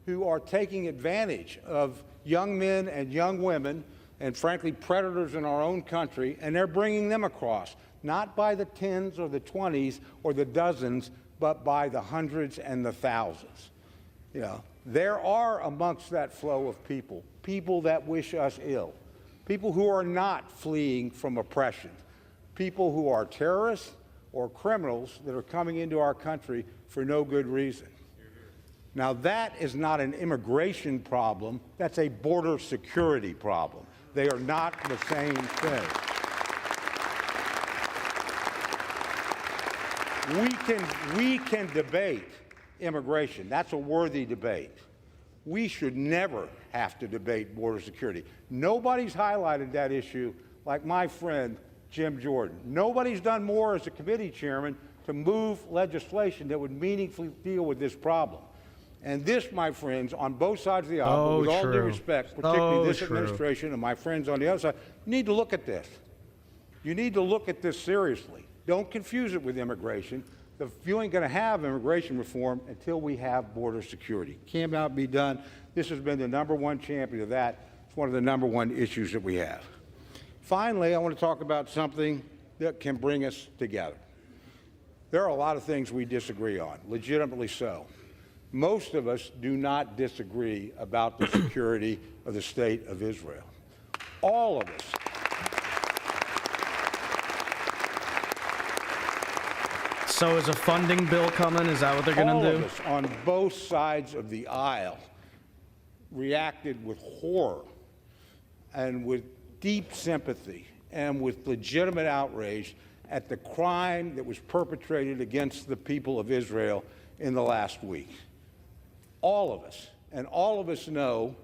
who are taking advantage of young men and young women and, frankly, predators in our own country, and they're bringing them across, not by the tens or the 20s or the dozens, but by the hundreds and the thousands. You know, there are amongst that flow of people, people that wish us ill, people who are not fleeing from oppression, people who are terrorists or criminals that are coming into our country for no good reason. Now, that is not an immigration problem. That's a border security problem. They are not the same thing. We can debate immigration. That's a worthy debate. We should never have to debate border security. Nobody's highlighted that issue like my friend Jim Jordan. Nobody's done more as a committee chairman to move legislation that would meaningfully deal with this problem. And this, my friends, on both sides of the aisle, with all due respect, particularly this administration and my friends on the other side, you need to look at this. You need to look at this seriously. Don't confuse it with immigration. You ain't going to have immigration reform until we have border security. Cannot be done. This has been the #1 champion of that. It's one of the #1 issues that we have. Finally, I want to talk about something that can bring us together. There are a lot of things we disagree on, legitimately so. Most of us do not disagree about the security of the state of Israel. All of us. So is a funding bill coming? Is that what they're going to do? All of us on both sides of the aisle reacted with horror and with deep sympathy and with legitimate outrage at the crime that was perpetrated against the people of Israel in the last week. All of us, and all of us know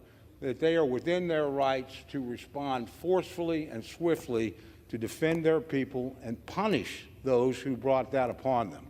that they are within their rights to respond forcefully and swiftly to defend their people and punish those who brought that upon them.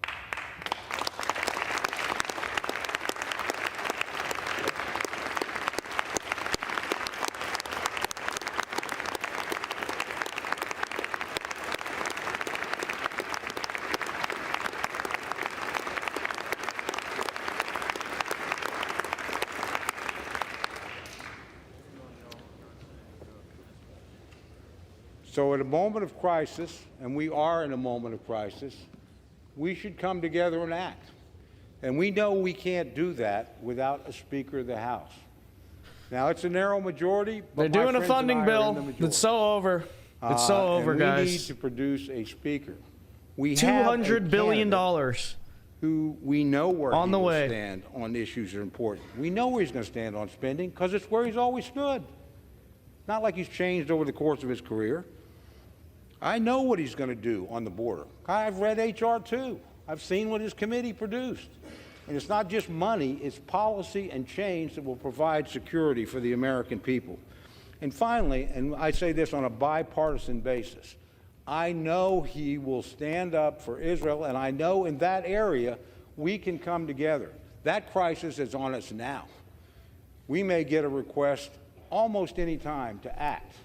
So at a moment of crisis, and we are in a moment of crisis, we should come together and act. And we know we can't do that without a Speaker of the House. Now, it's a narrow majority, but they're doing a funding bill. It's so over. It's so over, and guys. We need to produce a Speaker. We $200 billion who we know where on the way. Stand on issues that are important. We know where he's going to stand on spending because it's where he's always stood. Not like he's changed over the course of his career. I know what he's going to do on the border. I've read H.R. 2. I've seen what his committee produced. And it's not just money, it's policy and change that will provide security for the American people. And finally, and I say this on a bipartisan basis, I know he will stand up for Israel, and I know in that area we can come together. That crisis is on us now. We may get a request almost any time to act.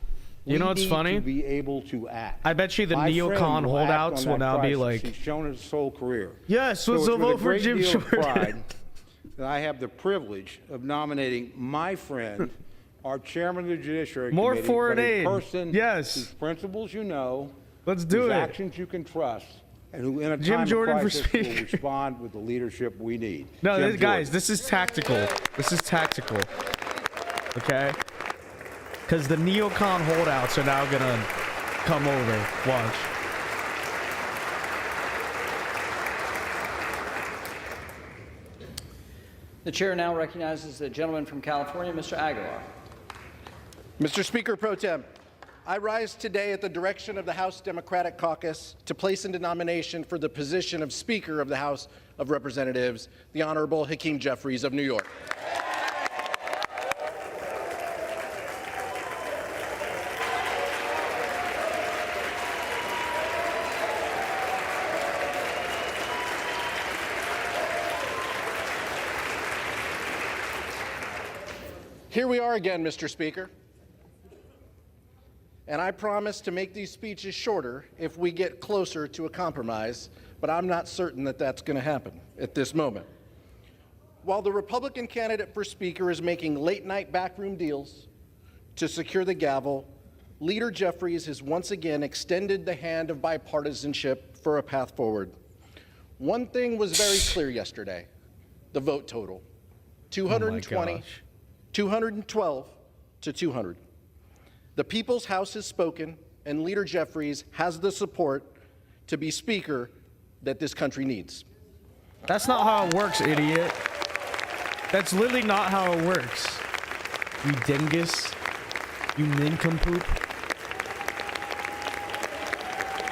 You know what's funny? To be able to act. I bet you the neocon holdouts will now be like, he's shown his whole career. Yes, let's vote for Jim Jordan. That I have the privilege of nominating my friend, our chairman of the Judiciary More Committee, foreign but a aid. person Yes. whose principles you know, let's do whose it. actions you can trust, and who in a Jim time Jordan of for crisis Speaker. will respond with the leadership we need. No, Jim guys, Jordan. this is tactical. This is tactical. Okay? Because the neocon holdouts are now going to come over. Watch. The chair now recognizes the gentleman from California, Mr. Aguilar. Mr. Speaker Pro Tem, I rise today at the direction of the House Democratic Caucus to place into nomination for the position of Speaker of the House of Representatives, the Honorable Hakeem Jeffries of New York. Here we are again, Mr. Speaker. And I promise to make these speeches shorter if we get closer to a compromise, but I'm not certain that that's going to happen at this moment. While the Republican candidate for Speaker is making late-night backroom deals to secure the gavel, Leader Jeffries has once again extended the hand of bipartisanship for a path forward. One thing was very clear yesterday: the vote total, 220, 212 to 200. The People's House has spoken, and Leader Jeffries has the support to be Speaker that this country needs. That's not how it works, idiot. That's literally not how it works. You dingus. You nincompoop.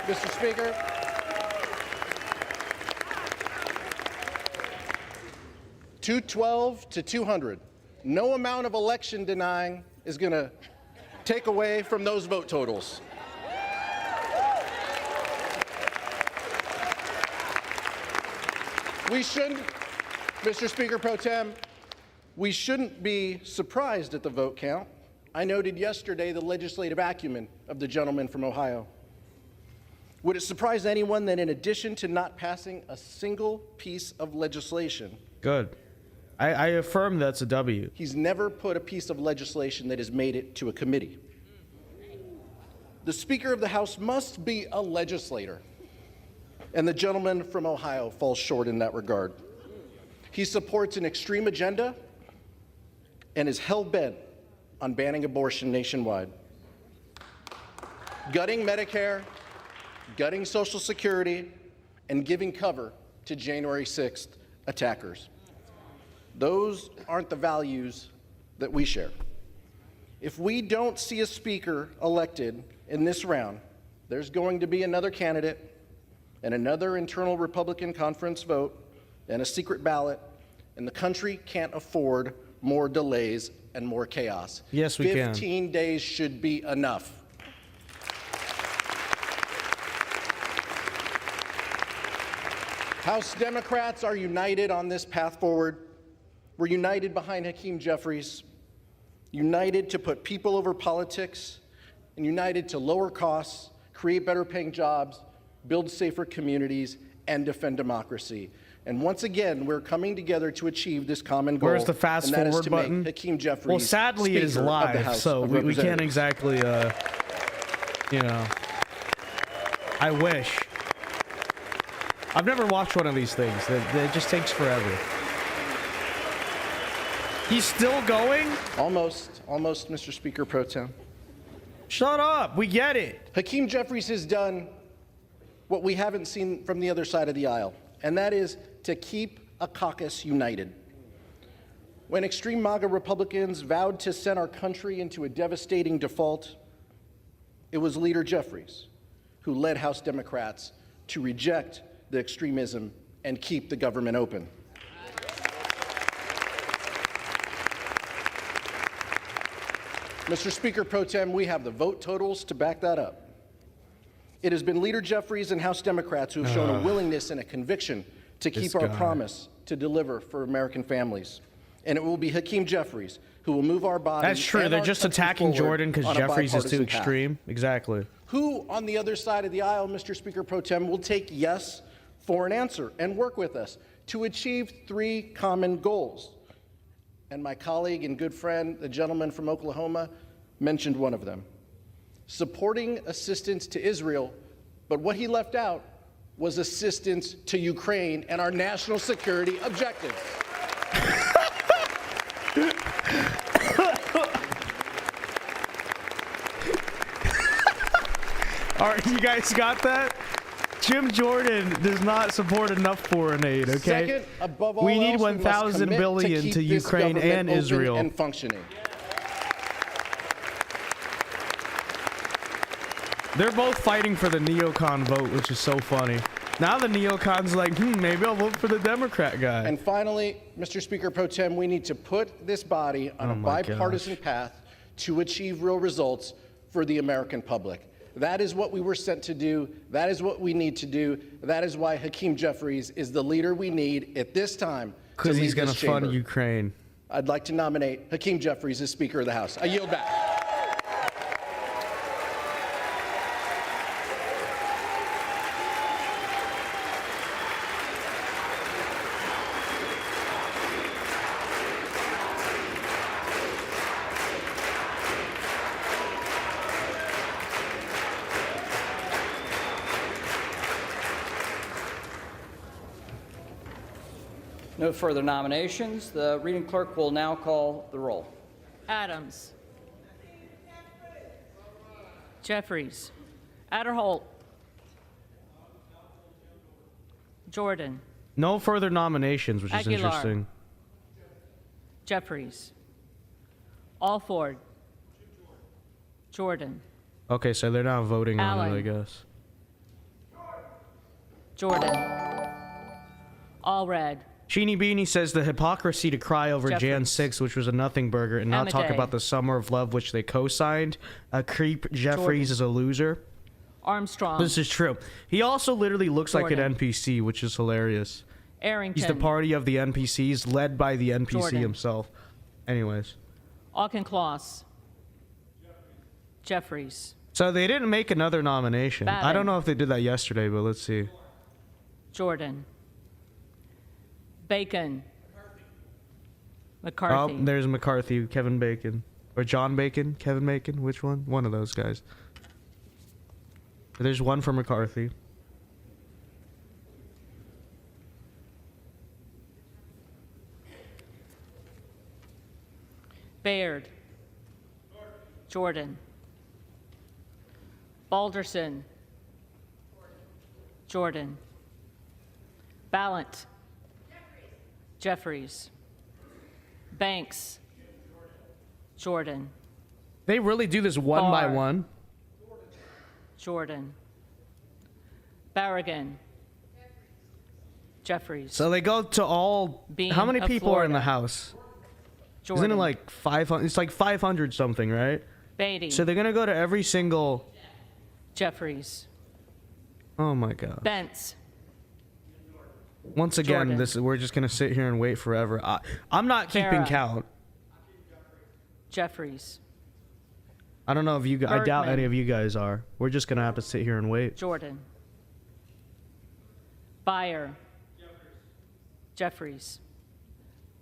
Mr. Speaker, $212 to 200. No amount of election denying is going to take away from those vote totals. We shouldn't, Mr. Speaker Pro Tem, we shouldn't be surprised at the vote count. I noted yesterday the legislative acumen of the gentleman from Ohio. Would it surprise anyone that in addition to not passing a single piece of legislation, Good. I affirm that's a W. he's never put a piece of legislation that has made it to a committee? The Speaker of the House must be a legislator, and the gentleman from Ohio falls short in that regard. He supports an extreme agenda and is hell-bent on banning abortion nationwide, gutting Medicare, gutting Social Security, and giving cover to January 6th attackers. Those aren't the values that we share. If we don't see a speaker elected in this round, there's going to be another candidate and another internal Republican conference vote and a secret ballot, and the country can't afford more delays and more chaos. Yes, we can. 15 days should be enough. House Democrats are united on this path forward. We're united behind Hakeem Jeffries, united to put people over politics, and united to lower costs, create better paying jobs, build safer communities, and defend democracy. And once again, we're coming together to achieve this common goal. Where's the fast and that is forward to button? Make Hakeem Jeffries Well, sadly, it is Speaker of the live, House so of we can't Representatives. exactly, you know. I wish. I've never watched one of these things. It just takes forever. He's still going? Almost, Mr. Speaker Pro Tem. Shut up. We get it. Hakeem Jeffries has done what we haven't seen from the other side of the aisle, and that is to keep a caucus united. When extreme MAGA Republicans vowed to send our country into a devastating default, it was Leader Jeffries who led House Democrats to reject the extremism and keep the government open. Mr. Speaker Pro Tem, we have the vote totals to back that up. It has been Leader Jeffries and House Democrats who have shown a willingness and a conviction to keep our promise to deliver for American families. And it will be Hakeem Jeffries who will move our body. That's true. and They're our just country attacking forward Jordan because on a Jeffries is too bipartisan path. extreme. Exactly. Who on the other side of the aisle, Mr. Speaker Pro Tem, will take yes for an answer and work with us to achieve three common goals? And my colleague and good friend, the gentleman from Oklahoma, mentioned one of them: supporting assistance to Israel, but what he left out was assistance to Ukraine and our national security objectives. All right, you guys got that? Jim Jordan does not support enough foreign aid, okay? Second, above all we need else, 1,000 billion keep to this Ukraine government and open Israel. and functioning. They're both fighting for the neocon vote, which is so funny. Now the neocon's like, maybe I'll vote for the Democrat guy. And finally, Mr. Speaker Pro Tem, we need to put this body on a bipartisan path to achieve real results for the American public. That is what we were sent to do. That is what we need to do. That is why Hakeem Jeffries is the leader we need at this time. Because he's going to fund Ukraine. I'd like to nominate Hakeem Jeffries as Speaker of the House. I yield back. No further nominations. The reading clerk will now call the roll. Adams. Jeffries. Adderholt. Jordan. No further nominations, which is Aguilar. interesting. Jeffries. Alford. Jordan. Okay, so they're not voting on Allen. it, I guess. Jordan. Allred. Sheeny Beanie says the hypocrisy to cry over Jan Jeffries. 6, which was a nothing burger, and not talk Amadei. about the Summer of Love, which they co-signed. Creep Jeffries is a loser. Armstrong. This is true. He also literally looks like Jordan. an NPC, which is hilarious. Arrington. He's the party of the NPCs, led by the NPC Jordan. himself. Anyways. Auchincloss. Jeffries. So they didn't make another nomination. I Bannon. don't know if they did that yesterday, but let's see. Jordan. Bacon. Oh, McCarthy. there's McCarthy, Kevin Bacon. Or John Bacon, Kevin Bacon, which one? One of those guys. There's one for McCarthy. Baird. Jordan. Balderson. Jordan. Ballant. Jeffries. Banks. Jordan. They really do this one by Barr. one. Jordan. Barragan. Jeffries. So they go to all. Bean How many of people are in the Florida. House? Jordan. Isn't it like 500? It's like 500 something, right? Beatty. So they're gonna go to every single. Jeffries. Oh my God. Bentz. Once again, Jordan. we're just gonna sit here and wait forever. I'm not keeping Farah. count. Jeffries. I don't know if you guys. I doubt Bergman. any of you guys are. We're just gonna have to sit here and wait. Jordan. Beyer. Jeffries.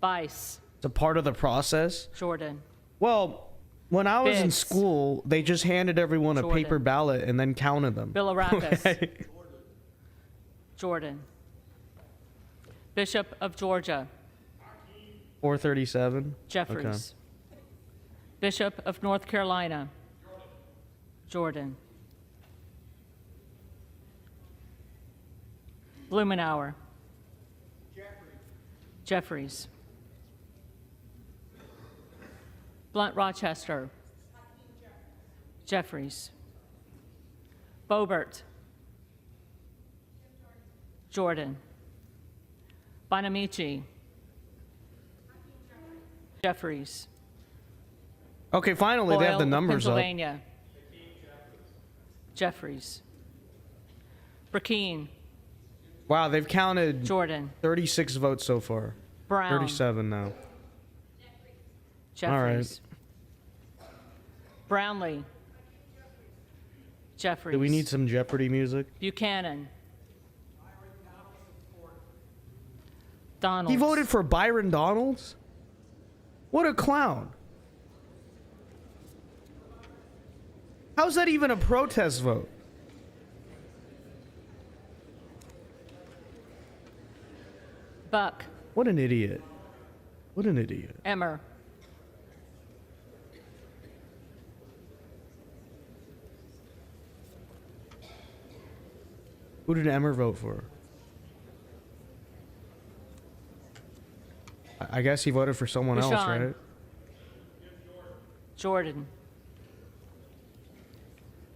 Bice. It's a part of the process. Jordan. Well, when I was in Biggs. school, they just handed everyone a Jordan. paper ballot and then counted them. Bilirakis. Okay? Jordan. Bishop of Georgia. 437. Jeffries. Bishop of North Carolina. Jordan. Blumenauer. Jeffries. Blunt Rochester. Jeffries. Boebert. Jordan. Bonamici. Jeffries. Okay, finally they have Boyle the of numbers up. Pennsylvania. Jeffries. Burkeen. Wow, they've counted Jordan. 36 votes so far. Brown. 37 now. Jeffries. Brownlee. Jeffries. Do we need some Jeopardy music? Buchanan. Donald. He voted for Byron Donalds? What a clown. How's that even a protest vote? Buck. What an idiot. What an idiot. Emmer. Who did Emmer vote for? I guess he voted for someone else, Buchan. right? Jordan.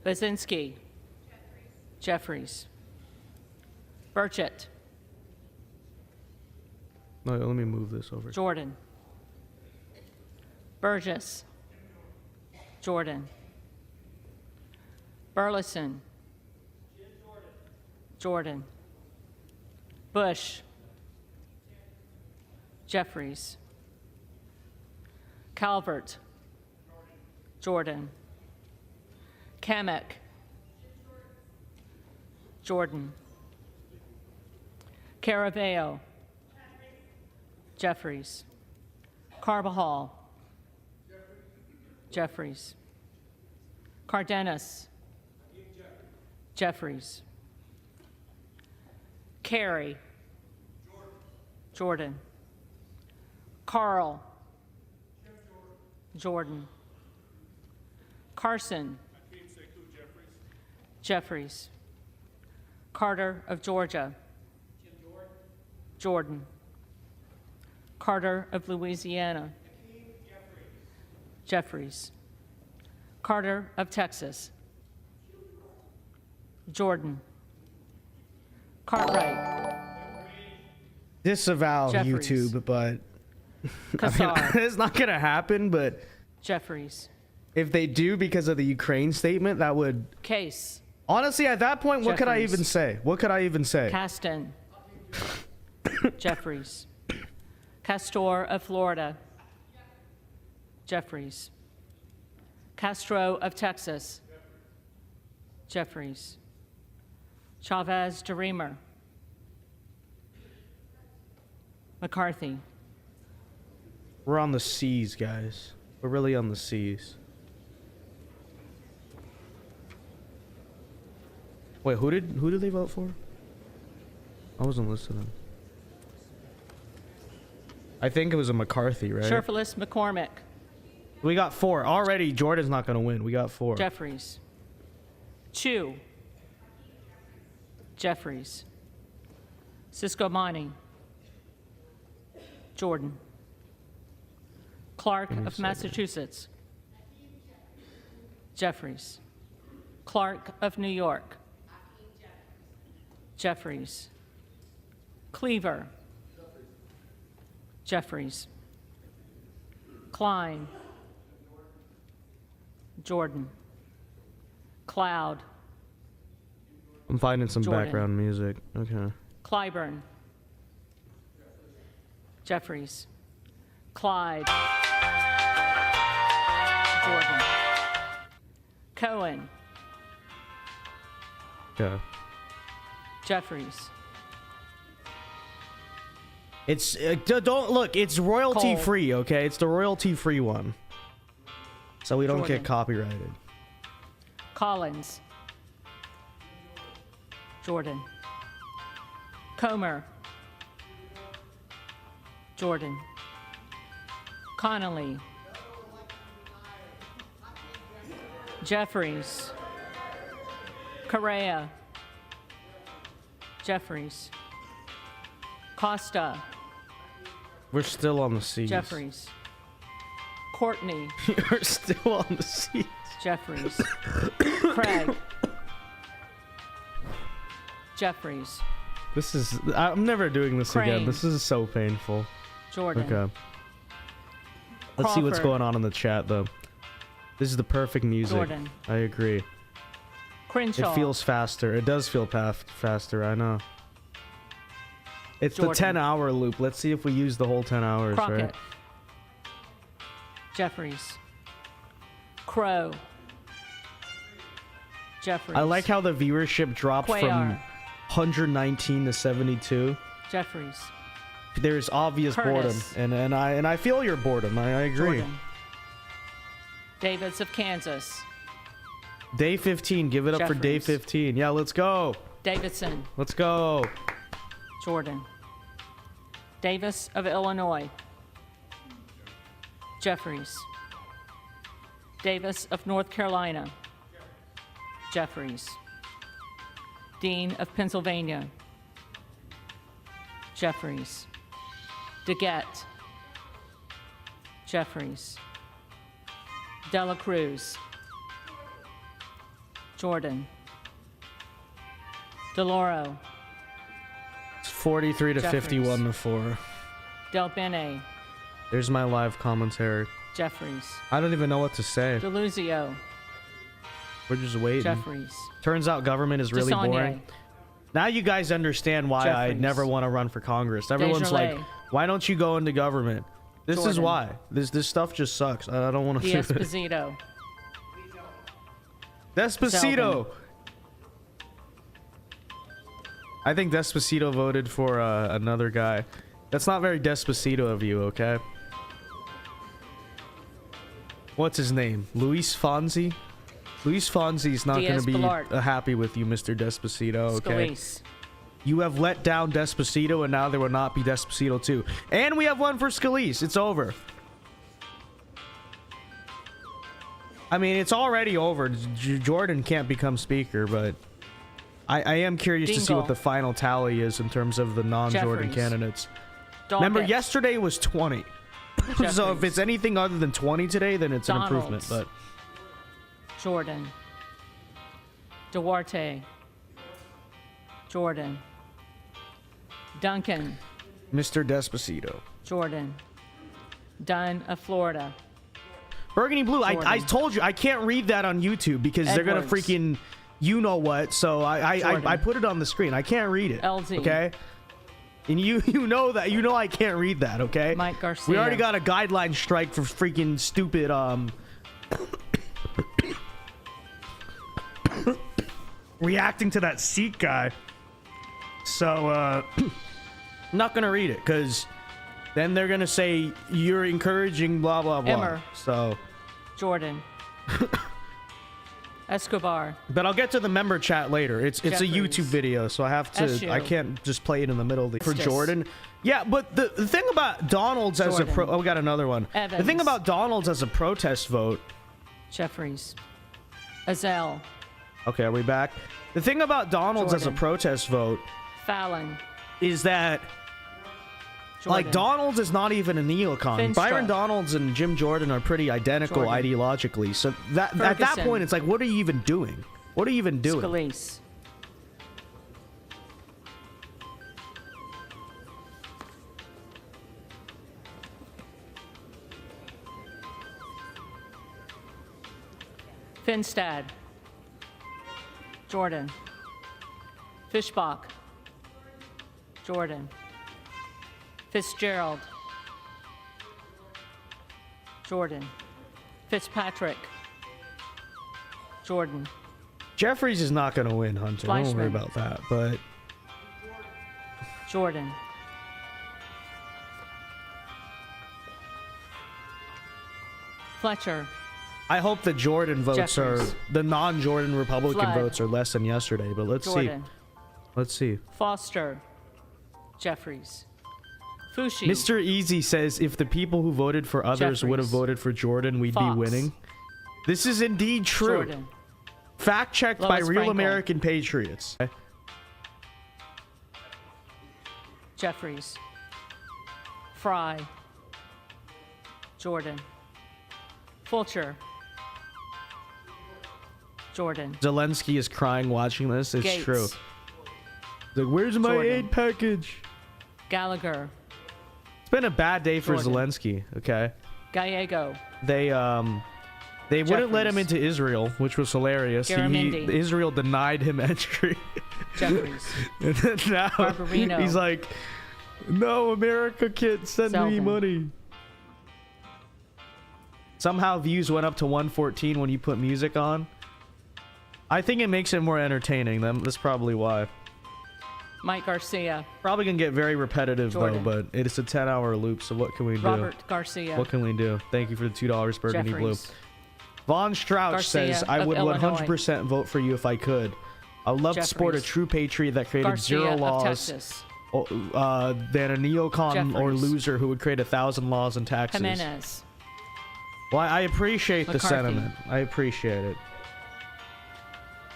Basinski. Jeffries. Burchett. No, let me move this over. Jordan. Burgess. Jordan. Burleson. Jordan. Bush. Jeffries. Calvert. Jordan. Kamek. Jordan. Caraveo. Jeffries. Carbajal. Jeffries. Cardenas. Jeffries. Carey. Jordan. Carl. Jordan. Carson. Jeffries. Carter of Georgia. Jordan. Carter of Louisiana. Jeffries. Carter of Texas. Jordan. Cartwright. Disavow Jeffries. YouTube, but I mean, Kassar. it's not gonna happen. But Jeffries. if they do because of the Ukraine statement, that would Case. honestly, at that point, what could I Jeffries. even say? What could I even say? Caston. Jeffries. Castor of Florida. Jeffries. Castro of Texas. Jeffries. Chavez DeRemer. McCarthy. We're on the seas, guys. We're really on the seas. Wait, who did they vote for? I wasn't listening. I think it was a McCarthy, right? Sherfilis McCormick. We got 4 already. Jordan's not gonna win. We got 4. Jeffries. Chu. Jeffries. Cisco Mining. Jordan. Clark of Massachusetts. Jeffries. Clark of New York. Jeffries. Cleaver. Jeffries. Klein. Jordan. Cloud. I'm finding some Jordan. background music. Okay. Clyburn. Jeffries. Clyde. Jordan. Cohen. Okay. Jeffries. It's don't look. It's royalty Cole. free. Okay, it's the royalty free one, so we don't Jordan. get copyrighted. Collins. Jordan. Comer. Jordan. Connolly. Jeffries. Correa. Jeffries. Costa. We're still on the seas. Jeffries. Courtney. You're still on the seas. Jeffries. Craig. Jeffries. This is. I'm never doing this again. Crane. This is so painful. Jordan. Okay. Let's see what's Crawford. going on in the chat, though. This is the perfect music. Jordan. I agree. Crenshaw. It feels faster. It does feel faster. I know. It's Jordan. the 10-hour loop. Let's see if we use the whole 10 hours, Crockett. right? Jeffries. Crow. Jeffries. I like how the viewership dropped from Cuellar. 119 to 72. Jeffries. There's obvious Curtis. boredom, and I feel your boredom. I agree. Jordan. Davids of Kansas. Day 15. Give it up for day Jeffries. 15. Yeah, let's go. Davidson. Let's go. Jordan. Davis of Illinois. Jeffries. Davis of North Carolina. Jeffries. Dean of Pennsylvania. Jeffries. DeGette. Jeffries. Dela Cruz. Jordan. DeLauro. It's 43 to Jeffries. 51 to 4. Del Bene. There's my live commentary. Jeffries. I don't even know what to say. DeLuzio. We're just waiting. Jeffries. Turns out government is really DeSaulnier. boring. Now you guys understand why I Jeffries. never want to run for Congress. Everyone's like, Desjardins. why don't you go into government? This is Jordan. why. This stuff just sucks. I don't want to do it. Esposito. Despacito. I think Despacito voted for another guy. That's not very Despacito of you, okay? What's his name? Luis Fonsi? Luis Fonsi's not going to be Diaz-Balart. happy with you, Mr. Despacito, okay? Scalise. You have let down Despacito, and now there will not be Despacito 2. And we have one for Scalise. It's over. I mean, it's already over. Jordan can't become speaker, but I am curious to see what Dingle. the final tally is in terms of the non-Jordan Jeffries. candidates. Doggett. Remember, yesterday was 20. So if Jeffries. it's anything other than 20 today, then it's an improvement. Donalds. But Jordan. Duarte. Jordan. Duncan. Mr. Despacito. Jordan. Dunn of Florida. Burgundy Blue, I Jordan. told you, I can't read that on YouTube because they're going to Edwards. freaking you-know-what. So I Jordan. put it on the screen. I can't read it. LZ. Okay? And you know that. You know I can't read that, okay? Mike Garcia. We already got a guideline strike for freaking stupid, reacting to that Sikh guy. So, I'm not going to read it because then they're going to say you're encouraging blah, blah, blah. Emmer. So, Jordan. Escobar. but I'll get to the member chat later. It's a Jeffries. YouTube video, so I have to. Eshu. I can't just play it in the middle for Estes. Jordan. Yeah, but the thing about Donald's as a Jordan. we got another one. The thing Evans. about Donald's as a protest vote. Jeffries. Azell. Okay, are we back? The thing about Donald's as a Jordan. protest vote Fallon. is that like Jordan. Donald's is not even a neocon. Finstra. Byron Donalds and Jim Jordan are pretty identical Jordan. ideologically. So that at that Ferguson. point, it's like, what are you even doing? What are you even doing? Scalise. Finstad. Jordan. Fishbach. Jordan. Fitzgerald. Jordan. Fitzpatrick. Jordan. Jeffries is not going to win, Hunter. Don't worry Fleischman. about that. But Jordan. Fletcher. I hope the Jordan votes Jeffries. are the non-Jordan Republican Flood. votes are less than yesterday. But let's Jordan. see. Let's see. Foster. Jeffries. Fushi. Mr. Easy says if the people who voted for others would have Jeffries. voted for Jordan, we'd Fox. be winning. This is indeed true. Jordan. Fact checked by Lois Real Frankel. American Patriots. Jeffries. Fry. Jordan. Fulcher. Jordan. Zelensky is crying watching this. It's Gates. true. Like, where's my Jordan. aid package? Gallagher. It's been a bad day for Jordan. Zelensky. Okay, Gallego. they wouldn't let him Jeffries. into Israel, which was hilarious. Garamendi. Israel denied him entry. Jeffries. And then now Barbarino. he's like, no, America can't send me Selvin. money. Somehow views went up to 114 when you put music on. I think it makes it more entertaining. That's probably why. Mike Garcia. Probably gonna get very repetitive Jordan. though, but it's a 10-hour loop, so what can we do? Robert Garcia. What can we do? Thank you for the $2 Burgundy Blue. Jeffries. Von Strauch Garcia says, I of would Illinois. 100% vote for you if I could. I would love to support a Jeffries. true patriot that created Garcia zero of laws Texas. than a neocon or Jeffries. loser who would create 1,000 laws and taxes. Jimenez. Well, I appreciate the McCarthy. sentiment. I appreciate it.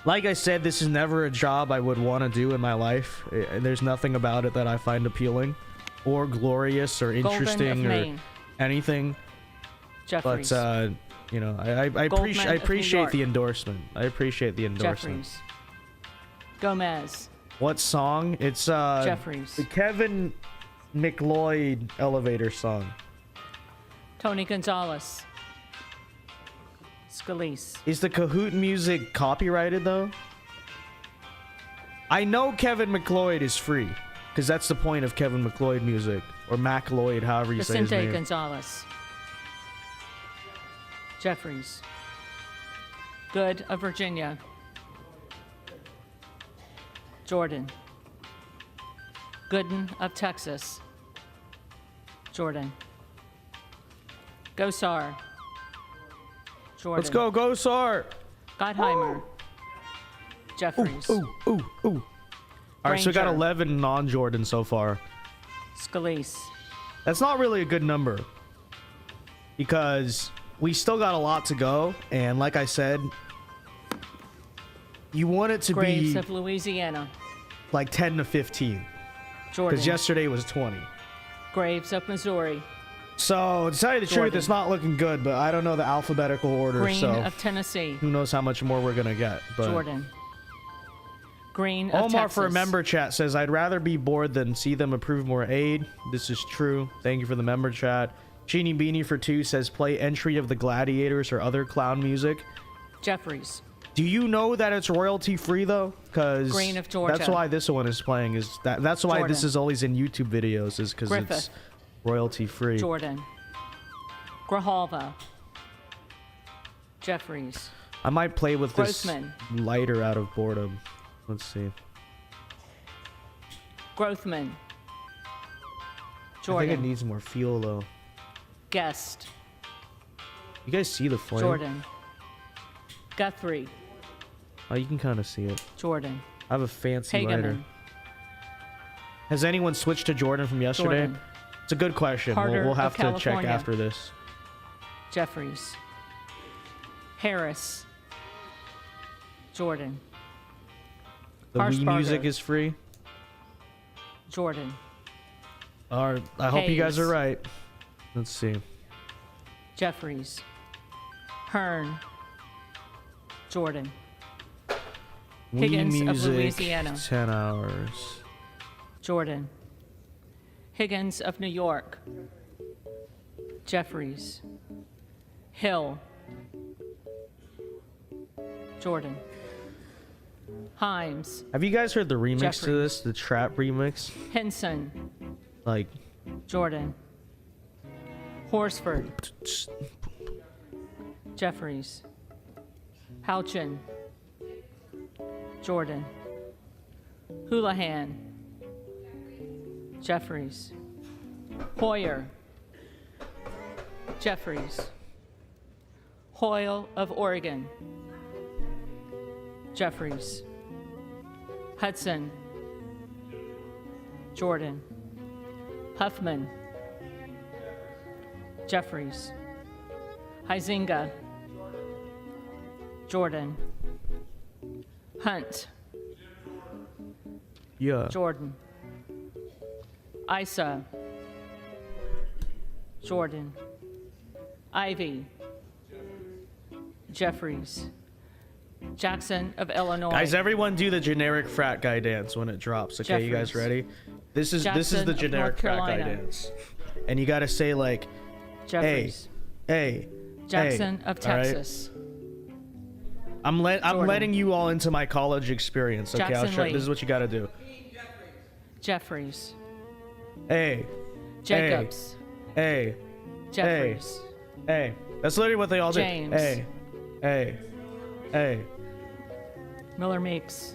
Like I said, this is never a job I would want to do in my life. There's nothing about it that I find appealing or glorious or Golden of interesting or Maine. anything. Jeffries. But You know, I appreciate the endorsement. I appreciate the endorsement. Jeffries. Gomez. What song? It's Jeffries. the Kevin McLeod elevator song. Tony Gonzalez. Scalise. Is the Kahoot music copyrighted though? I know Kevin McLeod is free because that's the point of Kevin McLeod music, or McLeod, however you say his Vicente name. Gonzalez. Jeffries. Good of Virginia. Jordan. Gooden of Texas. Jordan. Gosar. Jordan. Let's go, Gosar. Gottheimer. Jeffries. Ooh. All right, so we got Granger. 11 non-Jordan so far. Scalise. That's not really a good number because we still got a lot to go, and like I said, you want it to Graves be of Louisiana. like 10 to 15 Jordan. because yesterday was 20. Graves of Missouri. So to tell you the truth, Jordan. it's not looking good, but I don't know the alphabetical order, Green so of Tennessee. who knows how much more we're gonna get. But Jordan. Green of Omar Texas. for a member chat says, I'd rather be bored than see them approve more aid. This is true. Thank you for the member chat. Genie Beanie for 2 says, play Entry of the Gladiators or other clown music. Jeffries. Do you know that it's royalty free though? Because Green of Georgia. that's why this one is playing. That's why this Jordan. is always in YouTube videos, is because it's Griffith. royalty free. Jordan. Grijalva. Jeffries. I might play with Grossman. this lighter out of boredom. Let's see. Grothman. I Jordan. think it needs more fuel though. Guest. You guys see the flame? Jordan. Guthrie. Oh, you can kind of see it. Jordan. I have a fancy lighter. Hageman. Has anyone switched to Jordan from yesterday? Jordan. It's a good question. Carter We'll have of to check California. after this. Jeffries. Harris. Jordan. The Wii music Harshbarger. is free. Jordan. All right. I hope you guys Hayes. are right. Let's see. Jeffries. Hearn. Jordan. Wii Higgins of music, Louisiana. 10 hours. Jordan. Higgins of New York. Jeffries. Hill. Jordan. Himes. Have you guys heard the remix to Jeffries. this? The trap remix? Henson. Like, Jordan. Horsford. Jeffries. Houchin. Jordan. Houlihan. Jeffries. Hoyer. Jeffries. Hoyle of Oregon. Jeffries. Hudson. Jordan. Huffman. Jeffries. Huizinga. Jordan. Hunt. yeah. Jordan. Isa. Jordan. Ivy. Jeffries. Jackson of Illinois. Guys, everyone do the generic frat guy dance when it drops. Okay, you guys Jeffries. ready? This is Jackson the of generic North frat guy Carolina. dance. And you got to say like, Jeffries. hey, Jackson hey, of all right? Texas. I'm Jordan. letting you all into my college experience. Okay, Jackson Lee. this is what you got to do. Jeffries. Hey, Jacobs. hey, Jeffries. hey. That's literally what they all James. do. Hey. Miller Meeks.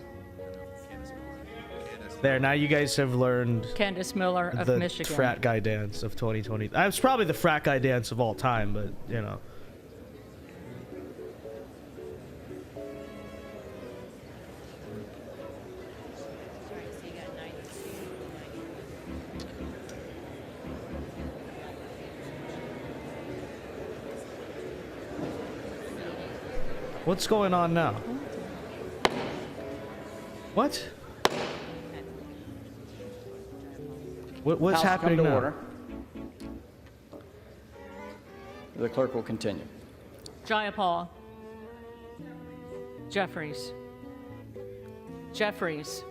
There, now you guys have learned Candace Miller of the Michigan. frat guy dance of 2020. It's probably the frat guy dance of all time, but you know. What's going on now? What? What's House, happening come to now? order. The clerk will continue. Jayapal. Jeffries. Jeffries.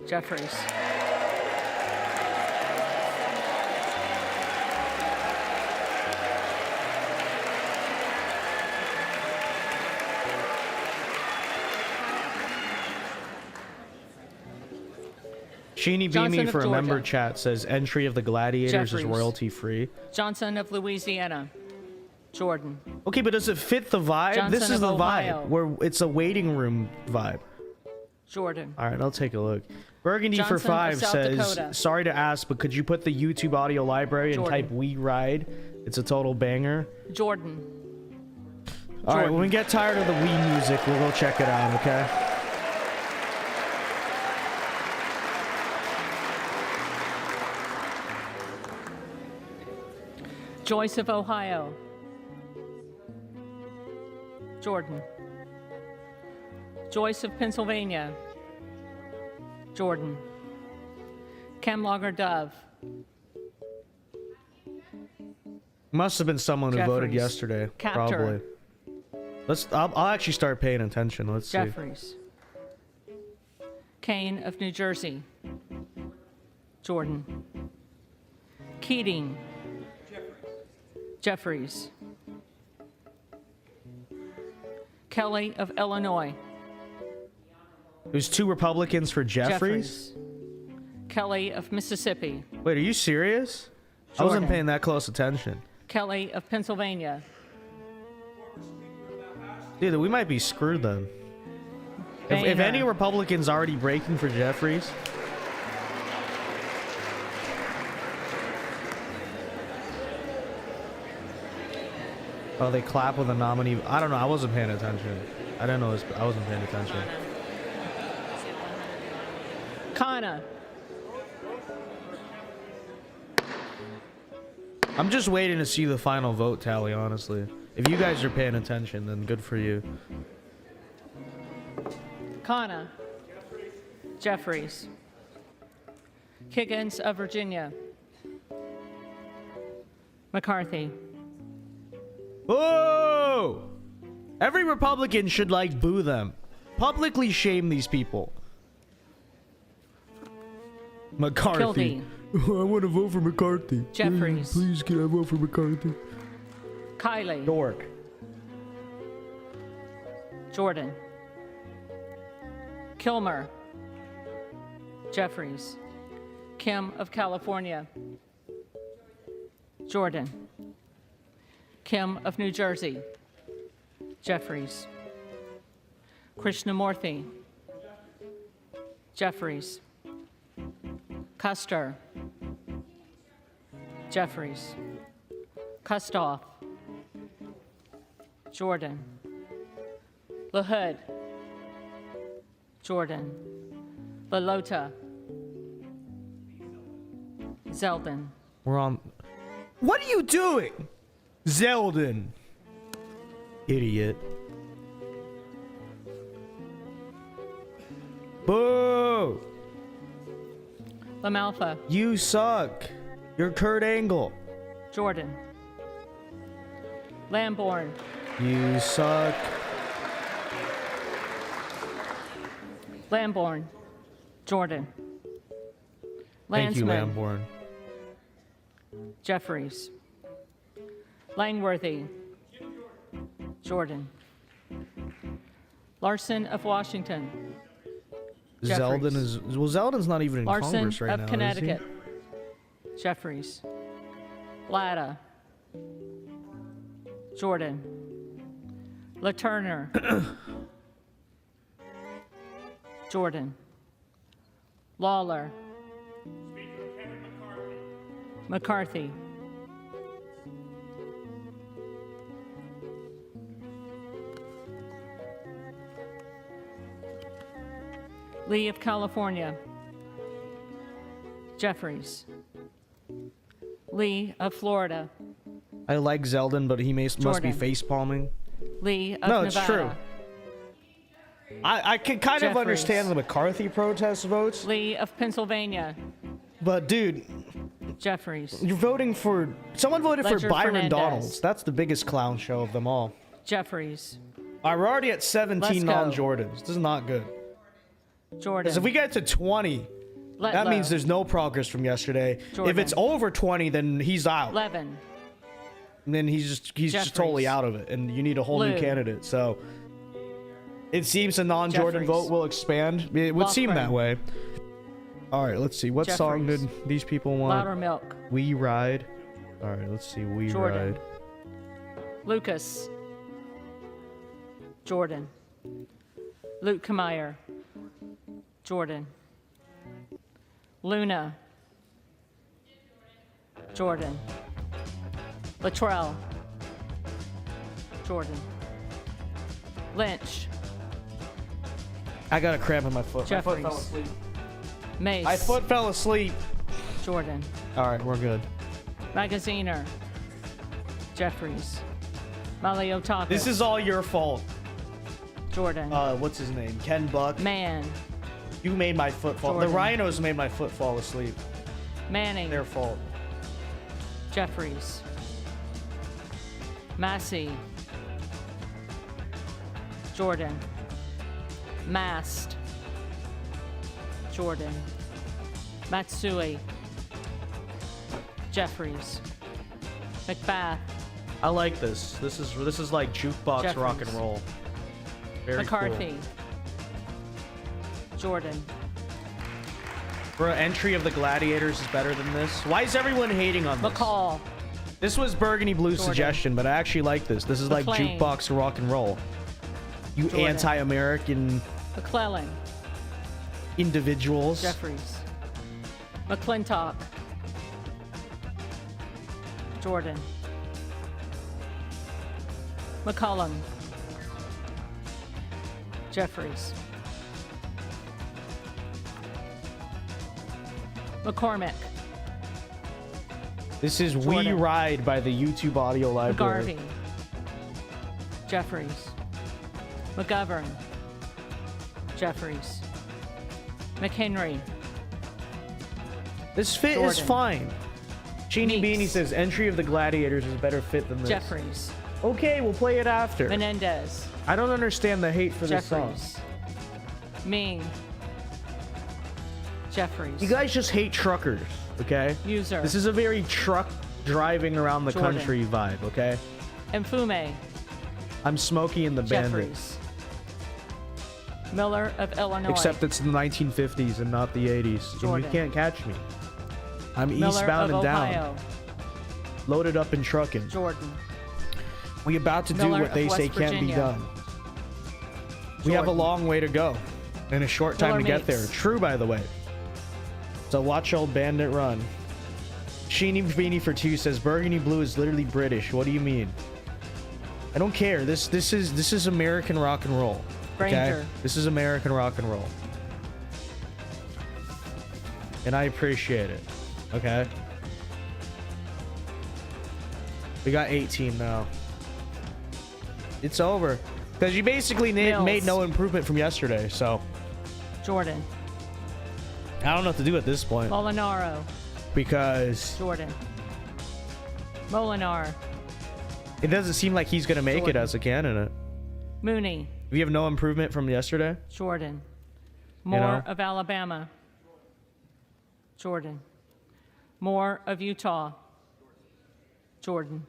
Jeffries. Sheeny Johnson Beamy of for a Georgia. member chat says entry of the Gladiators Jeffries. is royalty free. Johnson of Louisiana. Jordan. Okay, but does it fit the vibe? Johnson This is of the Ohio. vibe where it's a waiting room vibe. Jordan. All right, I'll take a look. Burgundy Johnson for of 5 South says, Dakota. sorry to ask, but could you put the YouTube audio library and Jordan. type We Ride? It's a total banger. Jordan. All right, when we get tired of the Wii music, we'll go check it out, okay? Joyce of Ohio. Jordan. Joyce of Pennsylvania. Jordan. Chemlogger Dove. Must have been someone who voted Jeffries. yesterday, Captor. probably. I'll actually start paying attention. Let's see. Jeffries. Kane of New Jersey. Jordan. Keating. Jeffries. Kelly of Illinois. There's 2 Republicans for Jeffries? Kelly of Mississippi. Wait, are you serious? I wasn't Jordan. paying that close attention. Kelly of Pennsylvania. Dude, we might be screwed then. If Boehner. any Republicans already breaking for Jeffries, oh, they clap with a nominee. I don't know. I wasn't paying attention. I didn't know. I wasn't paying attention. Kana. I'm just waiting to see the final vote tally, honestly. If you guys are paying attention, then good for you. Kana. Jeffries. Higgins of Virginia. McCarthy. Whoa! Every Republican should, like, boo them. Publicly shame these people. McCarthy. Kildee. I want to vote for McCarthy. Jeffries. Please, can I vote for McCarthy? Kylie. Dork. Jordan. Kilmer. Jeffries. Kim of California. Jordan. Kim of New Jersey. Jeffries. Krishnamurthy. Jeffries. Custer. Jeffries. Kustoff. Jordan. LaHood. Jordan. Lalota. Zeldin. We're on. What are you doing? Zeldin. Idiot. Boo! LaMalfa. You suck. You're Kurt Angle. Jordan. Lamborn. You suck. Lamborn. Jordan. Thank you, Landsman. Lamborn. Jeffries. Langworthy. Jordan. Larson of Washington. Zeldin is. Well, Zeldin's not even in Larson Congress right of now. Connecticut. Jeffries. Latta. Jordan. LaTurner. Jordan. Lawler. McCarthy. Lee of California. Jeffries. Lee of Florida. I like Zeldin, but he must be Jordan. face palming. Lee of No, Nevada. it's true. I can kind of Jeffries. understand the McCarthy protest votes. Lee of Pennsylvania. But dude, Jeffries. You're voting for... Someone voted Ledger for Byron Fernandez. Donalds. That's the biggest clown show of them all. Jeffries. All right, we're already at 17 Let's go. non-Jordans. This is not good. Jordan. Because if we get to 20, that means there's no progress from yesterday. Jordan. If it's over 20, then he's out. Levin. And then he's just totally out of it, and you need a whole new Lou. candidate. So it seems a non-Jordan vote will expand. It would seem that way. All right, let's see. What song did these people want? Louder Milk. We Ride. All right, let's see. We Jordan. Ride. Lucas. Jordan. Luke Kameyer. Jordan. Luna. Jordan. Latrell. Jordan. Lynch. I got a cramp in my foot. My foot Jeffries. fell asleep. Mace. My foot fell asleep. Jordan. All right, we're good. Magaziner. Jeffries. Maliotakis. This is all your fault. Jordan. What's his name? Ken Buck. Man. You made my foot fall. Jordan. The rhinos made my foot fall asleep. Manning. Their fault. Jeffries. Massey. Jordan. Mast. Jordan. Matsui. Jeffries. McBath. I like this. This is like jukebox Jeffries. rock and roll. Very McCarthy. Cool. Jordan. Bro, entry of the Gladiators is better than this. Why is everyone hating on this? McCall. This was Burgundy Blue's Jordan. suggestion, but I actually like this. This is like McLean. jukebox rock and roll. You Jordan. anti-American McClellan. individuals. Jeffries. McClintock. Jordan. McCollum. Jeffries. McCormick. This is We Jordan. Ride by the YouTube audio library. McGarvey. Jeffries. McGovern. Jeffries. McHenry. This fit is Jordan. fine. Sheeny Meeks. Beanie says entry of the Gladiators is a better fit than this. Jeffries. Okay, we'll play it after. Menendez. I don't understand the hate for this song. Jeffries. Ming. Jeffries. You guys just hate truckers, okay? User. This is a very truck driving around the Jordan. country vibe, okay? Mfume. I'm Smokey and the Bandit. Jeffries. Miller of Illinois. Except it's the 1950s and not the 80s. And Jordan. you can't catch me. I'm Miller eastbound of and Ohio. down. Loaded up and trucking. Jordan. We about to do Miller what they of say West can't be Virginia. done. We have a Jordan. long way to go. And a short time Miller to get there. Meeks. True, by the way. So watch old Bandit run. Sheeny Beanie for 2 says Burgundy Blue is literally British. What do you mean? I don't care. This is American rock and roll. Okay? Granger. This is American rock and roll. And I appreciate it. Okay? We got 18 now. It's over. Because you basically Mills. made no improvement from yesterday, so Jordan. I don't know what to do at this point. Molinaro. Because Jordan. Molinar. it doesn't seem like he's going to make it Jordan. as a candidate. Mooney. We have no improvement from yesterday. Jordan. You Moore know? of Alabama. Jordan. Moore of Utah. Jordan.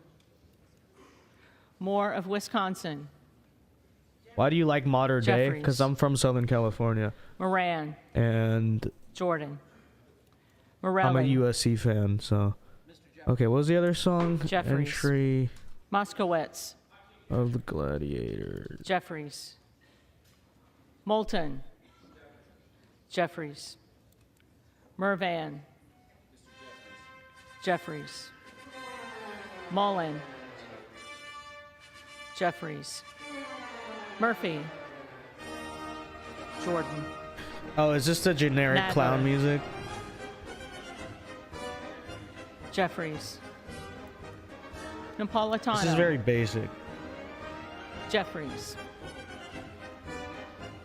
Moore of Wisconsin. Why do you like modern day? Jeffries. Because I'm from Southern California. Moran. And Jordan. I'm a Morelli. USC fan, so. Okay, what was the other song? Jeffries. Entry Moskowitz. of the Gladiators. Jeffries. Moulton. Jeffries. Mervan. Jeffries. Mullen. Jeffries. Murphy. Jordan. Oh, is this the generic Nadler. clown music? Jeffries. Napolitano. This is very basic. Jeffries.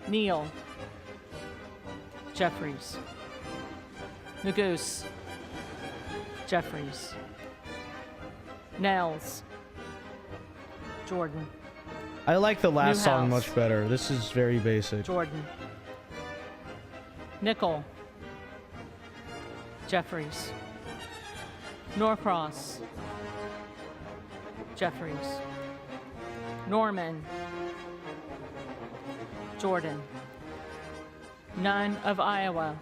Neal. Jeffries. Nagoose. Jeffries. Nels. Jordan. I like the last song Newhouse. much better. This is very basic. Jordan. Nickel. Jeffries. Norcross. Jeffries. Norman. Jordan. None of Iowa.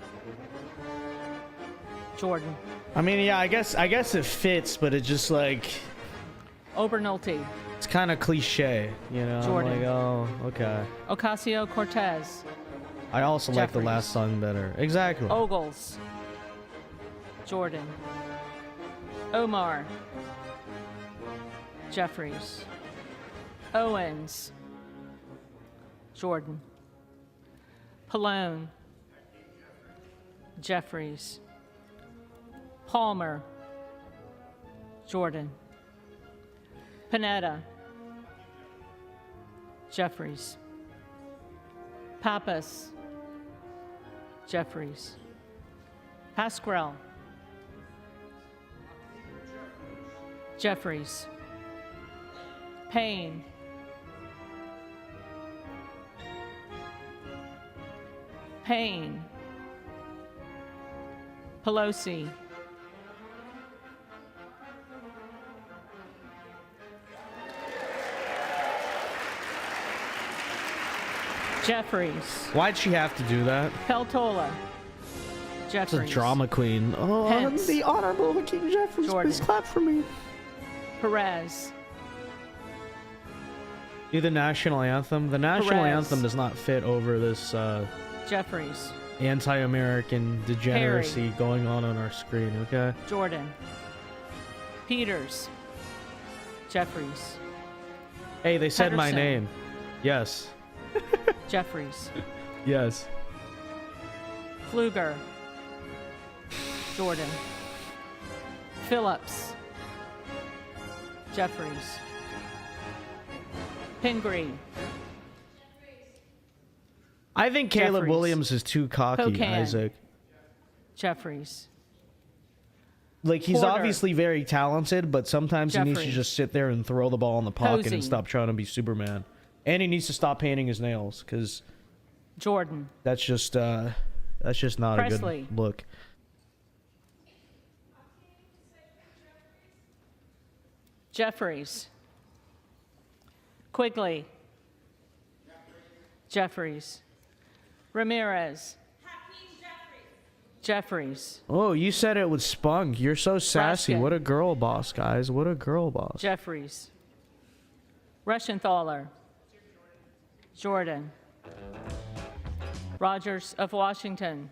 Jordan. I mean, yeah, I guess it fits, but it just like Obernolte. it's kind of cliche, you know. Jordan. I'm like, oh, okay. Ocasio-Cortez. I also like the Jeffries. last song better. Exactly. Ogles. Jordan. Omar. Jeffries. Owens. Jordan. Pallone. Jeffries. Palmer. Jordan. Panetta. Jeffries. Pappas. Jeffries. Pasquarel. Jeffries. Payne. Payne. Pelosi. Jeffries. Why'd she have to do that? Peltola. It's a Jeffries. drama queen. Oh, Pence. the Honorable King Jeffries. Jordan. Please clap for me. Perez. Do the national anthem. The national Perez. anthem does not fit over this Jeffries. anti-American degeneracy going on our screen. Okay. Jordan. Peters. Jeffries. Hey, they said my Pedersen. name. Yes. Jeffries. Yes. Pfluger. Jordan. Phillips. Jeffries. Pingree. I think Caleb Jeffries. Williams is too cocky, Pocan. Isaac. Jeffries. Like, he's Porter. obviously very talented, but sometimes he needs to Jeffries. just sit there and throw the ball in the pocket Posey. and stop trying to be Superman. And he needs to stop painting his nails, because Jordan. that's just not a Presley. good look. Jeffries. Quigley. Jeffries. Ramirez. Jeffries. Oh, you said it with spunk. You're so sassy. Ruskin. What a girl boss, guys. What a girl boss. Jeffries. Reschenthaler. Jordan. Rogers of Washington.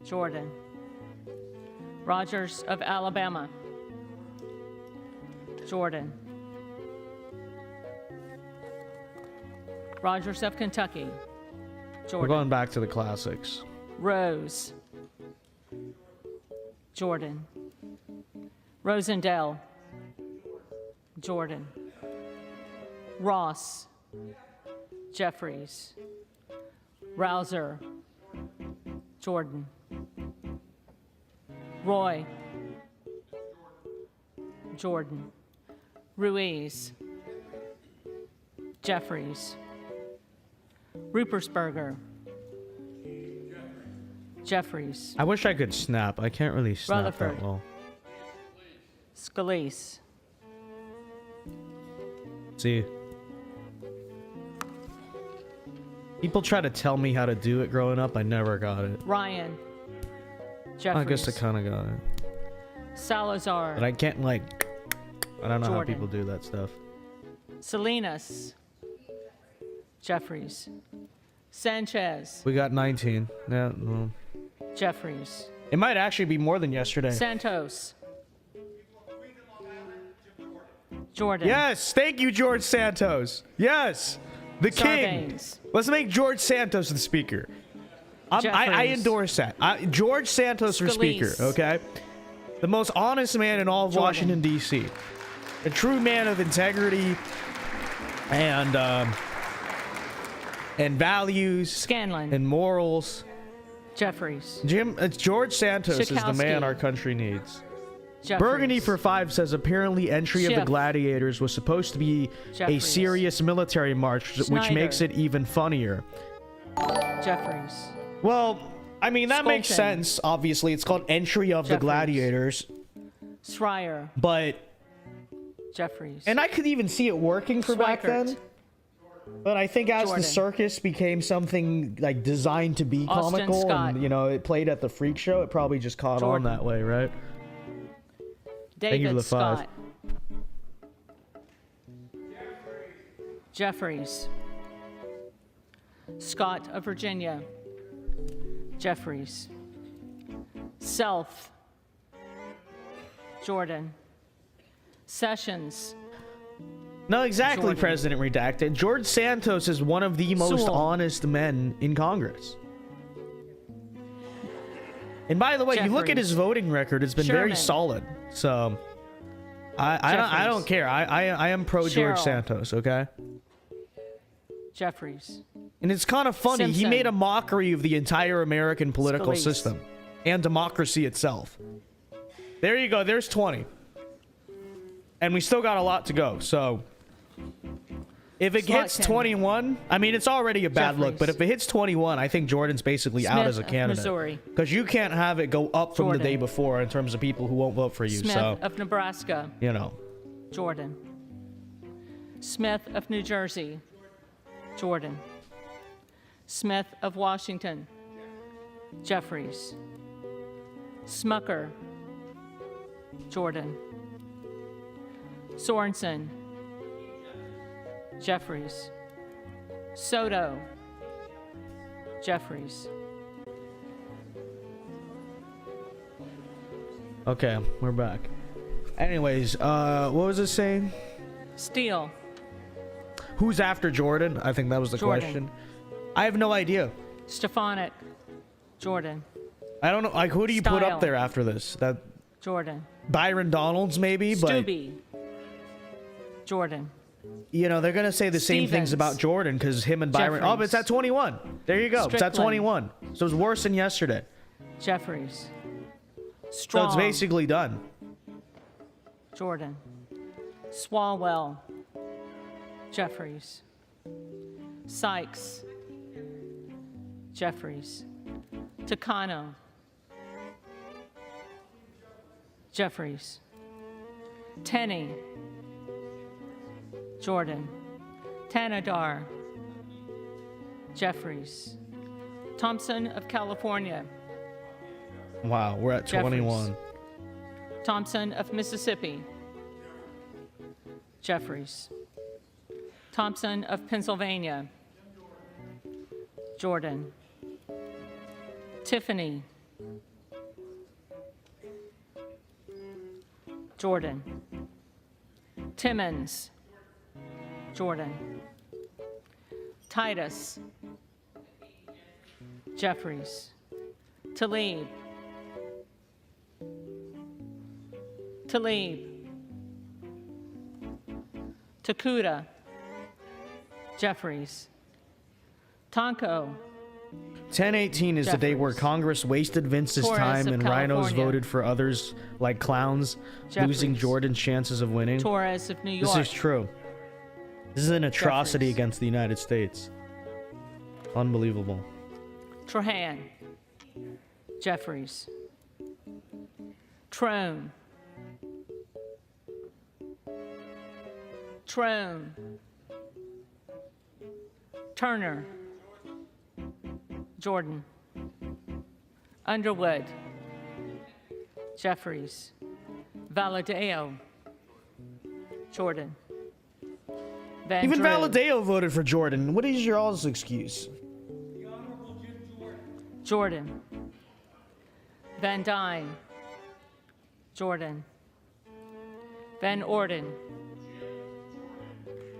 Jordan. Rogers of Alabama. Jordan. Rogers of Kentucky. We're Jordan. going back to the classics. Rose. Jordan. Rosendale. Jordan. Ross. Jeffries. Rouser. Jordan. Roy. Jordan. Ruiz. Jeffries. Rupersberger. Jeffries. I wish I could snap. I can't really snap Rutherford. that well. Scalise. See? People try to tell me how to do it growing up. I never got it. Ryan. Jeffries. I guess I kind of got it. Salazar. But I can't, like... I don't know Jordan. how people do that stuff. Salinas. Jeffries. Sanchez. We got 19. Yeah, well. Jeffries. It might actually be more than yesterday. Santos. Jordan. Yes, thank you, George Santos. Yes, the king. Sarbanes. Let's make George Santos the speaker. I Jeffries. endorse that. George Santos for speaker, Scalise. okay? The most honest man in all of Jordan. Washington, D.C. A true man of integrity and values Scanlon. and morals. Jeffries. George Santos is the Schakowsky. man our country needs. Jeffries. Burgundy for 5 says apparently entry of the Schiff. gladiators was supposed to be a Jeffries. serious military march, which Snyder. makes it even funnier. Jeffries. Well, I mean, that makes Skolton. sense. Obviously, it's called entry of the Jeffries. gladiators. Schreier. But, Jeffries. and I could even see it working for back Schweikert. then. But I think as Jordan. the circus became something like designed to be Austin comical, Scott. and it played at the freak show, it probably just caught Jordan. on that way, right? Thank you for David the 5. Scott. Jeffries. Scott of Virginia. Jeffries. Self. Jordan. Sessions. No, exactly, Jordan. President Redacted. George Santos is one of the most Sewell. honest men in Congress. And by the way, you look at his voting record; it's been very Sherman. solid. So, I don't care. I am pro George Sherrill. Santos. Okay. Jeffries. And it's kind of funny. He Simpson. made a mockery of the entire American political Scalise. system and democracy itself. There you go. There's 20. And we still got a lot to go. So if it hits Slotkin. 21, I mean, it's already a bad look. Jeffries. But if it hits 21, I think Jordan's basically out Smith as a of candidate. Missouri. Because you can't have it go up from the Jordan. day before in terms of people who won't vote for you. Smith So, of Nebraska. Jordan. Smith of New Jersey. Jordan. Smith of Washington. Jeffries. Smucker. Jordan. Sorensen. Jeffries. Soto. Jeffries. okay, we're back. Anyways, what was it saying? Steele. Who's after Jordan? I think that was the Jordan. question. I have no idea. Stefanik. Jordan. I don't know. Like, who do you put Style. up there after this? That Jordan. Byron Donalds, maybe, but Stubbe. Jordan. they're gonna say the same things Stevens. about Jordan because him and Byron. Oh, but it's at 21. There you go. It's at Strickland. 21. So it's worse than yesterday. Jeffries. So Strong. it's basically done. Jordan. Swalwell. Jeffries. Sykes. Jeffries. Takano. Jeffries. Tenney. Jordan. Tanadar. Jeffries. Thompson of California. Wow, we're at Jeffries. 21. Thompson of Mississippi. Jeffries. Thompson of Pennsylvania. Jordan. Tiffany. Jordan. Timmons. Jordan. Titus. Jeffries. Talib. Talib. Takuda. Jeffries. Tonko. 10/18 is the day where Jeffries. Congress wasted Vince's Torres time of and rhinos California. voted for others like clowns, losing Jeffries. Jordan's chances of winning. Torres of New York. This is true. This is an atrocity Jeffries. against the United States. Unbelievable. Trahan. Jeffries. Trone. Trone. Turner. Jordan. Underwood. Jeffries. Valadeo. Jordan. Van Even Drew. Valadeo voted for Jordan. What is your all's excuse? Jordan. Van Dyne. Jordan. Van Orden.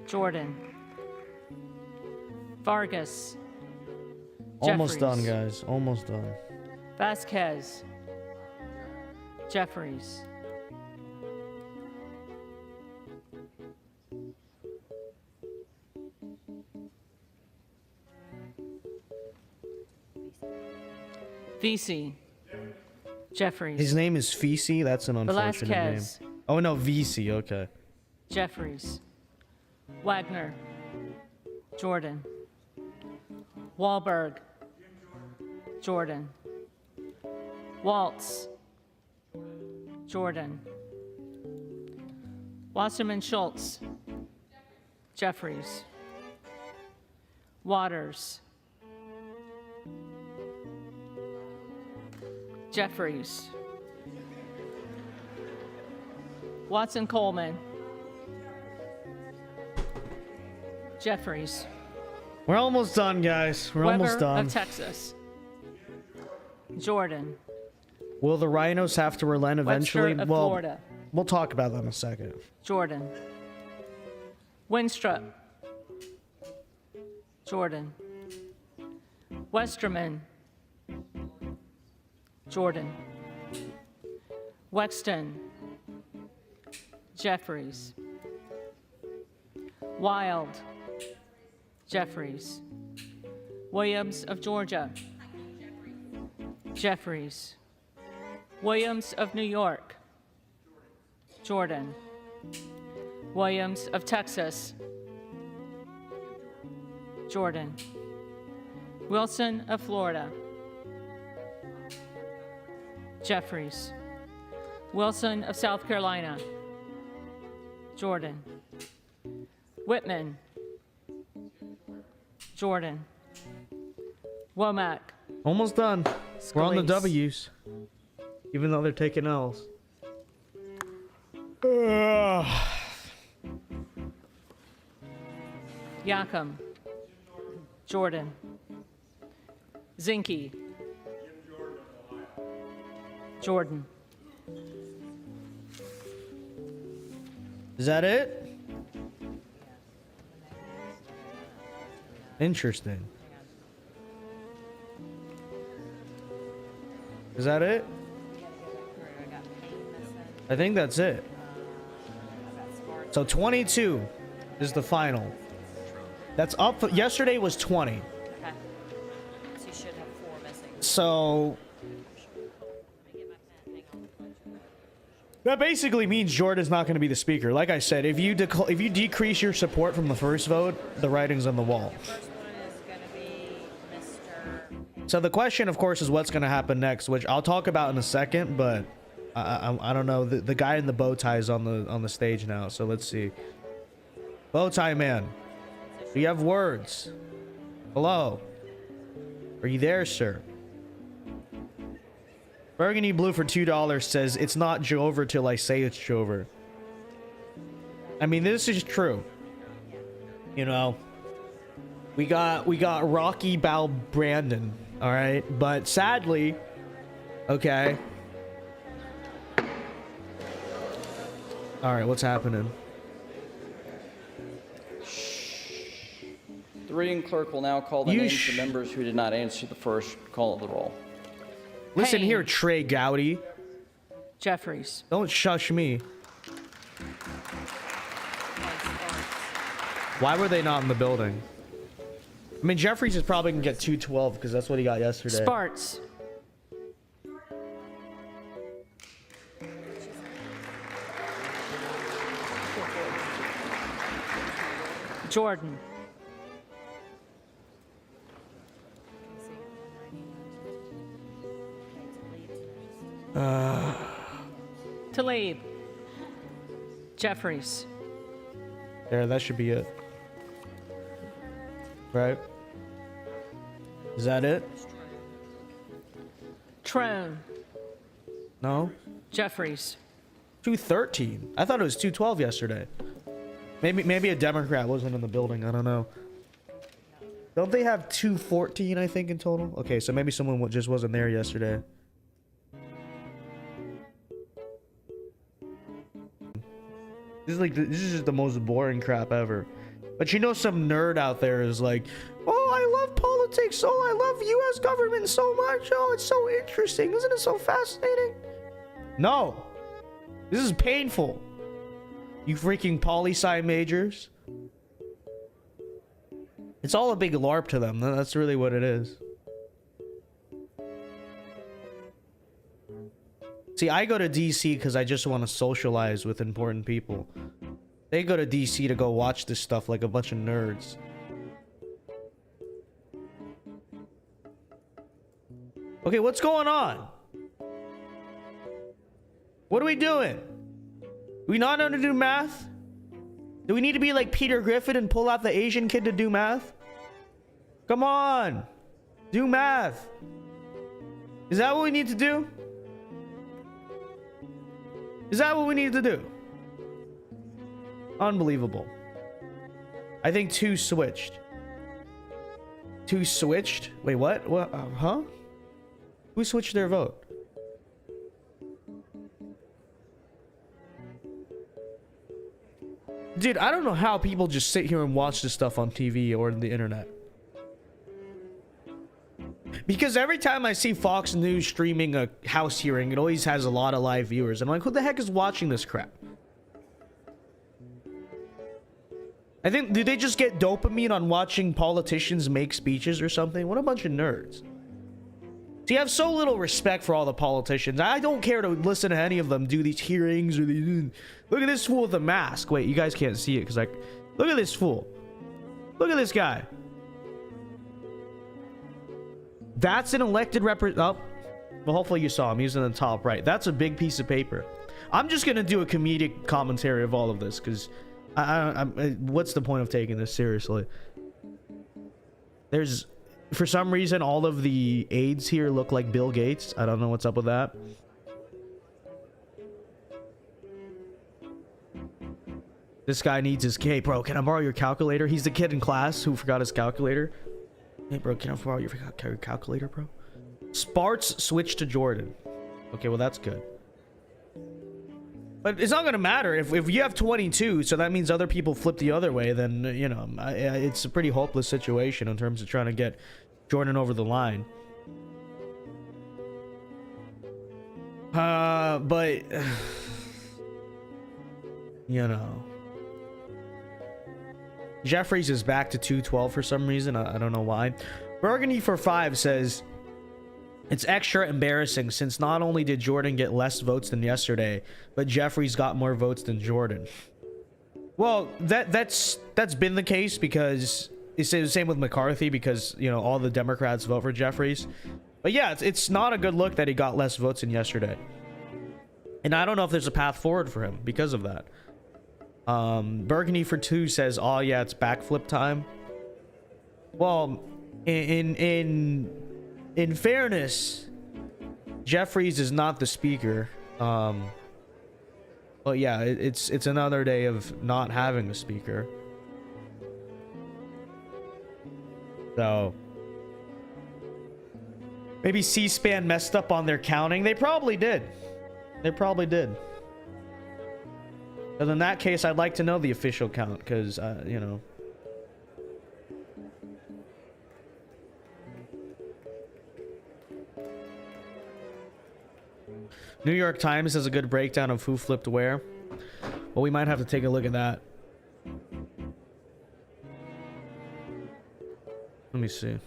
Jordan. Vargas. Almost done, Jeffries. guys. Almost done. Vasquez. Jeffries. VC. Jeffries. His name is Fisi. That's an unfortunate Velasquez. name. Oh no, VC. Okay. Jeffries. Wagner. Jordan. Wahlberg. Jordan. Waltz. Jordan. Wasserman Schultz. Jeffries. Waters. Jeffries. Watson Coleman. Jeffries. We're almost done, guys. We're Weber almost done. of Texas. Jordan. Will the Rhinos have to relent eventually? Webster of Well, Florida. we'll talk about that in a second. Jordan. Winstrup. Jordan. Westerman. Jordan. Wexton. Jeffries. Wild. Jeffries. Williams of Georgia. Jeffries. Williams of New York. Jordan. Williams of Texas. Jordan. Wilson of Florida. Jeffries. Wilson of South Carolina. Jordan. Whitman. Jordan. Womack. Almost done. We're on the Scalise. W's. Even though they're taking L's. Yakum. Jordan. Zinke. Jordan. Is that it? Interesting. Is that it? I think that's it. So 22 is the final. That's up. Yesterday was 20. Okay. So you should have 4 missing. So that basically means Jordan's not going to be the speaker. Like I said, if you decrease your support from the first vote, the writing's on the wall. First one is going to be Mr. So the question, of course, is what's going to happen next, which I'll talk about in a second. But I don't know. The guy in the bow tie is on the stage now. So let's see. Bow tie man, do you have words? Hello. Are you there, sir? Burgundy Blue for $2 says, it's not Jover till I say it's Jover. I mean, this is true. You know, we got Rocky Bal Brandon, all right? But sadly, okay. All right, what's happening? The reading clerk will now call the You names of the members who did not answer the first call of the roll. Listen Payne. here, Trey Gowdy. Jeffries. Don't shush me. Why were they not in the building? I mean, Jeffries is probably going to get 212 because that's what he got yesterday. Sparts. Jordan. Tlaib. Jeffries. There, that should be it. Right? Is that it? Trone. No? Jeffries. 213. I thought it was 212 yesterday. Maybe a Democrat wasn't in the building. I don't know. Don't they have 214, I think, in total? Okay, so maybe someone just wasn't there yesterday. This is just the most boring crap ever. But you know, some nerd out there is like, oh, I love politics. Oh, I love U.S. government so much. Oh, it's so interesting. Isn't it so fascinating? No. This is painful. You freaking poli-sci majors. It's all a big LARP to them. That's really what it is. See, I go to DC because I just want to socialize with important people. They go to DC to go watch this stuff like a bunch of nerds. Okay, what's going on? What are we doing? We not know to do math? Do we need to be like Peter Griffin and pull out the Asian kid to do math? Come on. Do math. Is that what we need to do? Is that what we need to do? Unbelievable. I think 2 switched. 2 switched? Wait, what? What? Huh? Who switched their vote? Dude, I don't know how people just sit here and watch this stuff on TV or the internet. Because every time I see Fox News streaming a House hearing, it always has a lot of live viewers. I'm like, who the heck is watching this crap? I think, do they just get dopamine on watching politicians make speeches or something? What a bunch of nerds. See, I have so little respect for all the politicians. I don't care to listen to any of them do these hearings or these... Look at this fool with a mask. Wait, you guys can't see it because like... Look at this fool. Look at this guy. That's an elected representative. Oh, well, hopefully you saw him. He's in the top right. That's a big piece of paper. I'm just going to do a comedic commentary of all of this because... what's the point of taking this seriously? There's... For some reason, all of the aides here look like Bill Gates. I don't know what's up with that. This guy needs his... Hey, bro, can I borrow your calculator? He's the kid in class who forgot his calculator. Hey, bro, can I borrow your calculator, bro? Sparts switched to Jordan. Okay, well, that's good. But it's not going to matter. If you have 22, so that means other people flip the other way, then, you know, it's a pretty hopeless situation in terms of trying to get Jordan over the line. But... you know... Jeffries is back to 212 for some reason. I don't know why. Burgundy for 5 says... It's extra embarrassing since not only did Jordan get less votes than yesterday, but Jeffries got more votes than Jordan. Well, that's been the case because it's the same with McCarthy because, you know, all the Democrats vote for Jeffries. But yeah, it's not a good look that he got less votes than yesterday. And I don't know if there's a path forward for him because of that. Burgundy for 2 says, oh yeah, it's backflip time. Well, in fairness, Jeffries is not the speaker. But yeah, it's another day of not having a speaker. So maybe C-SPAN messed up on their counting. They probably did. They probably did. But in that case, I'd like to know the official count because, you know. New York Times has a good breakdown of who flipped where. Well, we might have to take a look at that. Let me see.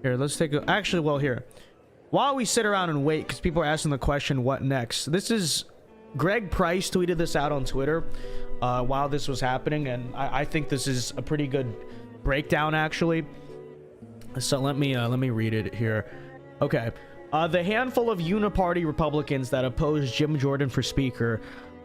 Here, let's take a... Actually, well, here. While we sit around and wait, because people are asking the question, what next? This is... Greg Price tweeted this out on Twitter while this was happening, and I think this is a pretty good breakdown, actually. So let me read it here. Okay. The handful of uniparty Republicans that opposed Jim Jordan for Speaker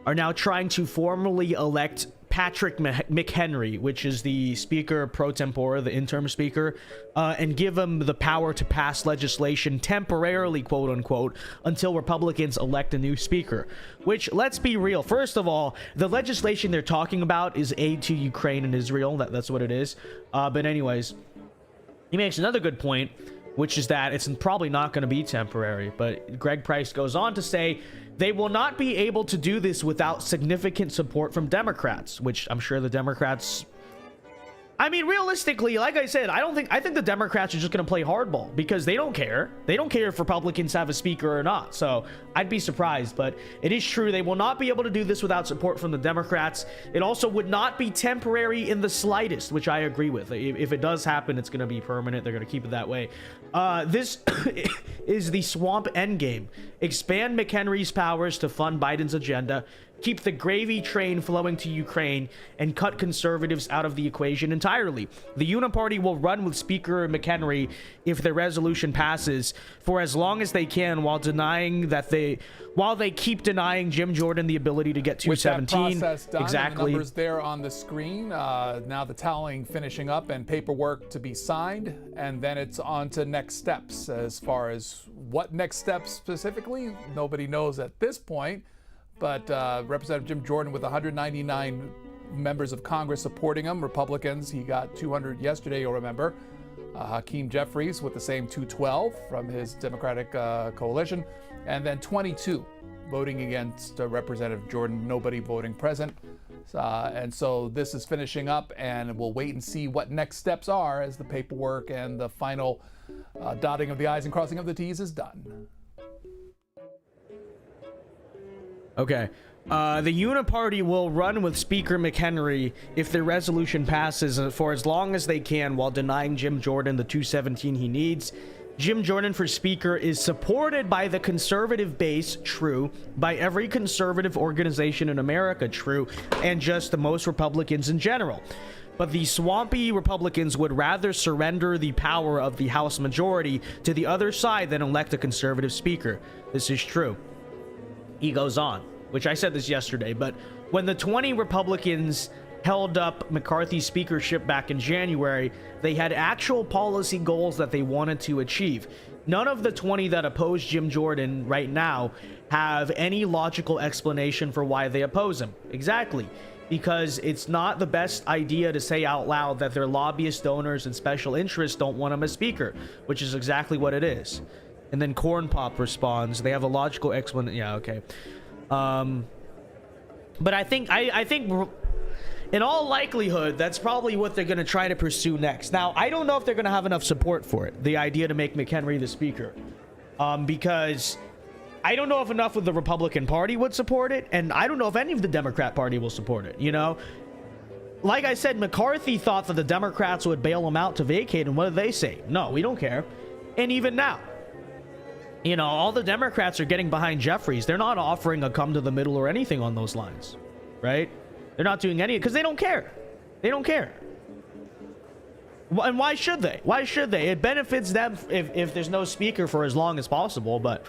are now trying to formally elect Patrick McHenry, which is the Speaker pro tempore, the interim Speaker, and give him the power to pass legislation temporarily, quote unquote, until Republicans elect a new Speaker. Which, let's be real. First of all, the legislation they're talking about is aid to Ukraine and Israel. That's what it is. But anyways, he makes another good point, which is that it's probably not going to be temporary. But Greg Price goes on to say they will not be able to do this without significant support from Democrats, which I'm sure the Democrats I mean, realistically, like I said, I think the Democrats are just going to play hardball because they don't care. They don't care if Republicans have a speaker or not. So I'd be surprised, but it is true. They will not be able to do this without support from the Democrats. It also would not be temporary in the slightest, which I agree with. If it does happen, it's going to be permanent. They're going to keep it that way. This is the swamp endgame. Expand McHenry's powers to fund Biden's agenda, keep the gravy train flowing to Ukraine, and cut conservatives out of the equation entirely. The Uniparty will run with Speaker McHenry if the resolution passes for as long as they can, while they keep denying Jim Jordan the ability to get 217. With that process done, exactly. the numbers there on the screen. Now the tallying finishing up and paperwork to be signed, and then it's on to next steps. As far as what next steps specifically, nobody knows at this point. But Representative Jim Jordan with 199 members of Congress supporting him, Republicans, he got 200 yesterday, you'll remember. Hakeem Jeffries with the same 212 from his Democratic coalition, and then 22 voting against Representative Jordan, nobody voting present. And so this is finishing up, and we'll wait and see what next steps are as the paperwork and the final dotting of the I's and crossing of the T's is done. Okay. The Uniparty will run with Speaker McHenry if the resolution passes for as long as they can, while denying Jim Jordan the 217 he needs. Jim Jordan for Speaker is supported by the conservative base, true, by every conservative organization in America, true, and just the most Republicans in general. But the swampy Republicans would rather surrender the power of the House majority to the other side than elect a conservative speaker. This is true. He goes on, which I said this yesterday, but when the 20 Republicans held up McCarthy's speakership back in January, they had actual policy goals that they wanted to achieve. None of the 20 that oppose Jim Jordan right now have any logical explanation for why they oppose him. Exactly. Because it's not the best idea to say out loud that their lobbyist donors and special interests don't want him as speaker, which is exactly what it is. And then Corn Pop responds, they have a logical explanation. Yeah, okay. But I think in all likelihood, that's probably what they're going to try to pursue next. Now, I don't know if they're going to have enough support for it, the idea to make McHenry the speaker. Because I don't know if enough of the Republican Party would support it, and I don't know if any of the Democrat Party will support it, you know? Like I said, McCarthy thought that the Democrats would bail him out to vacate, and what did they say? No, we don't care. And even now, you know, all the Democrats are getting behind Jeffries. They're not offering a come to the middle or anything on those lines, right? They're not doing any, because they don't care. They don't care. And why should they? Why should they? It benefits them if there's no speaker for as long as possible, but,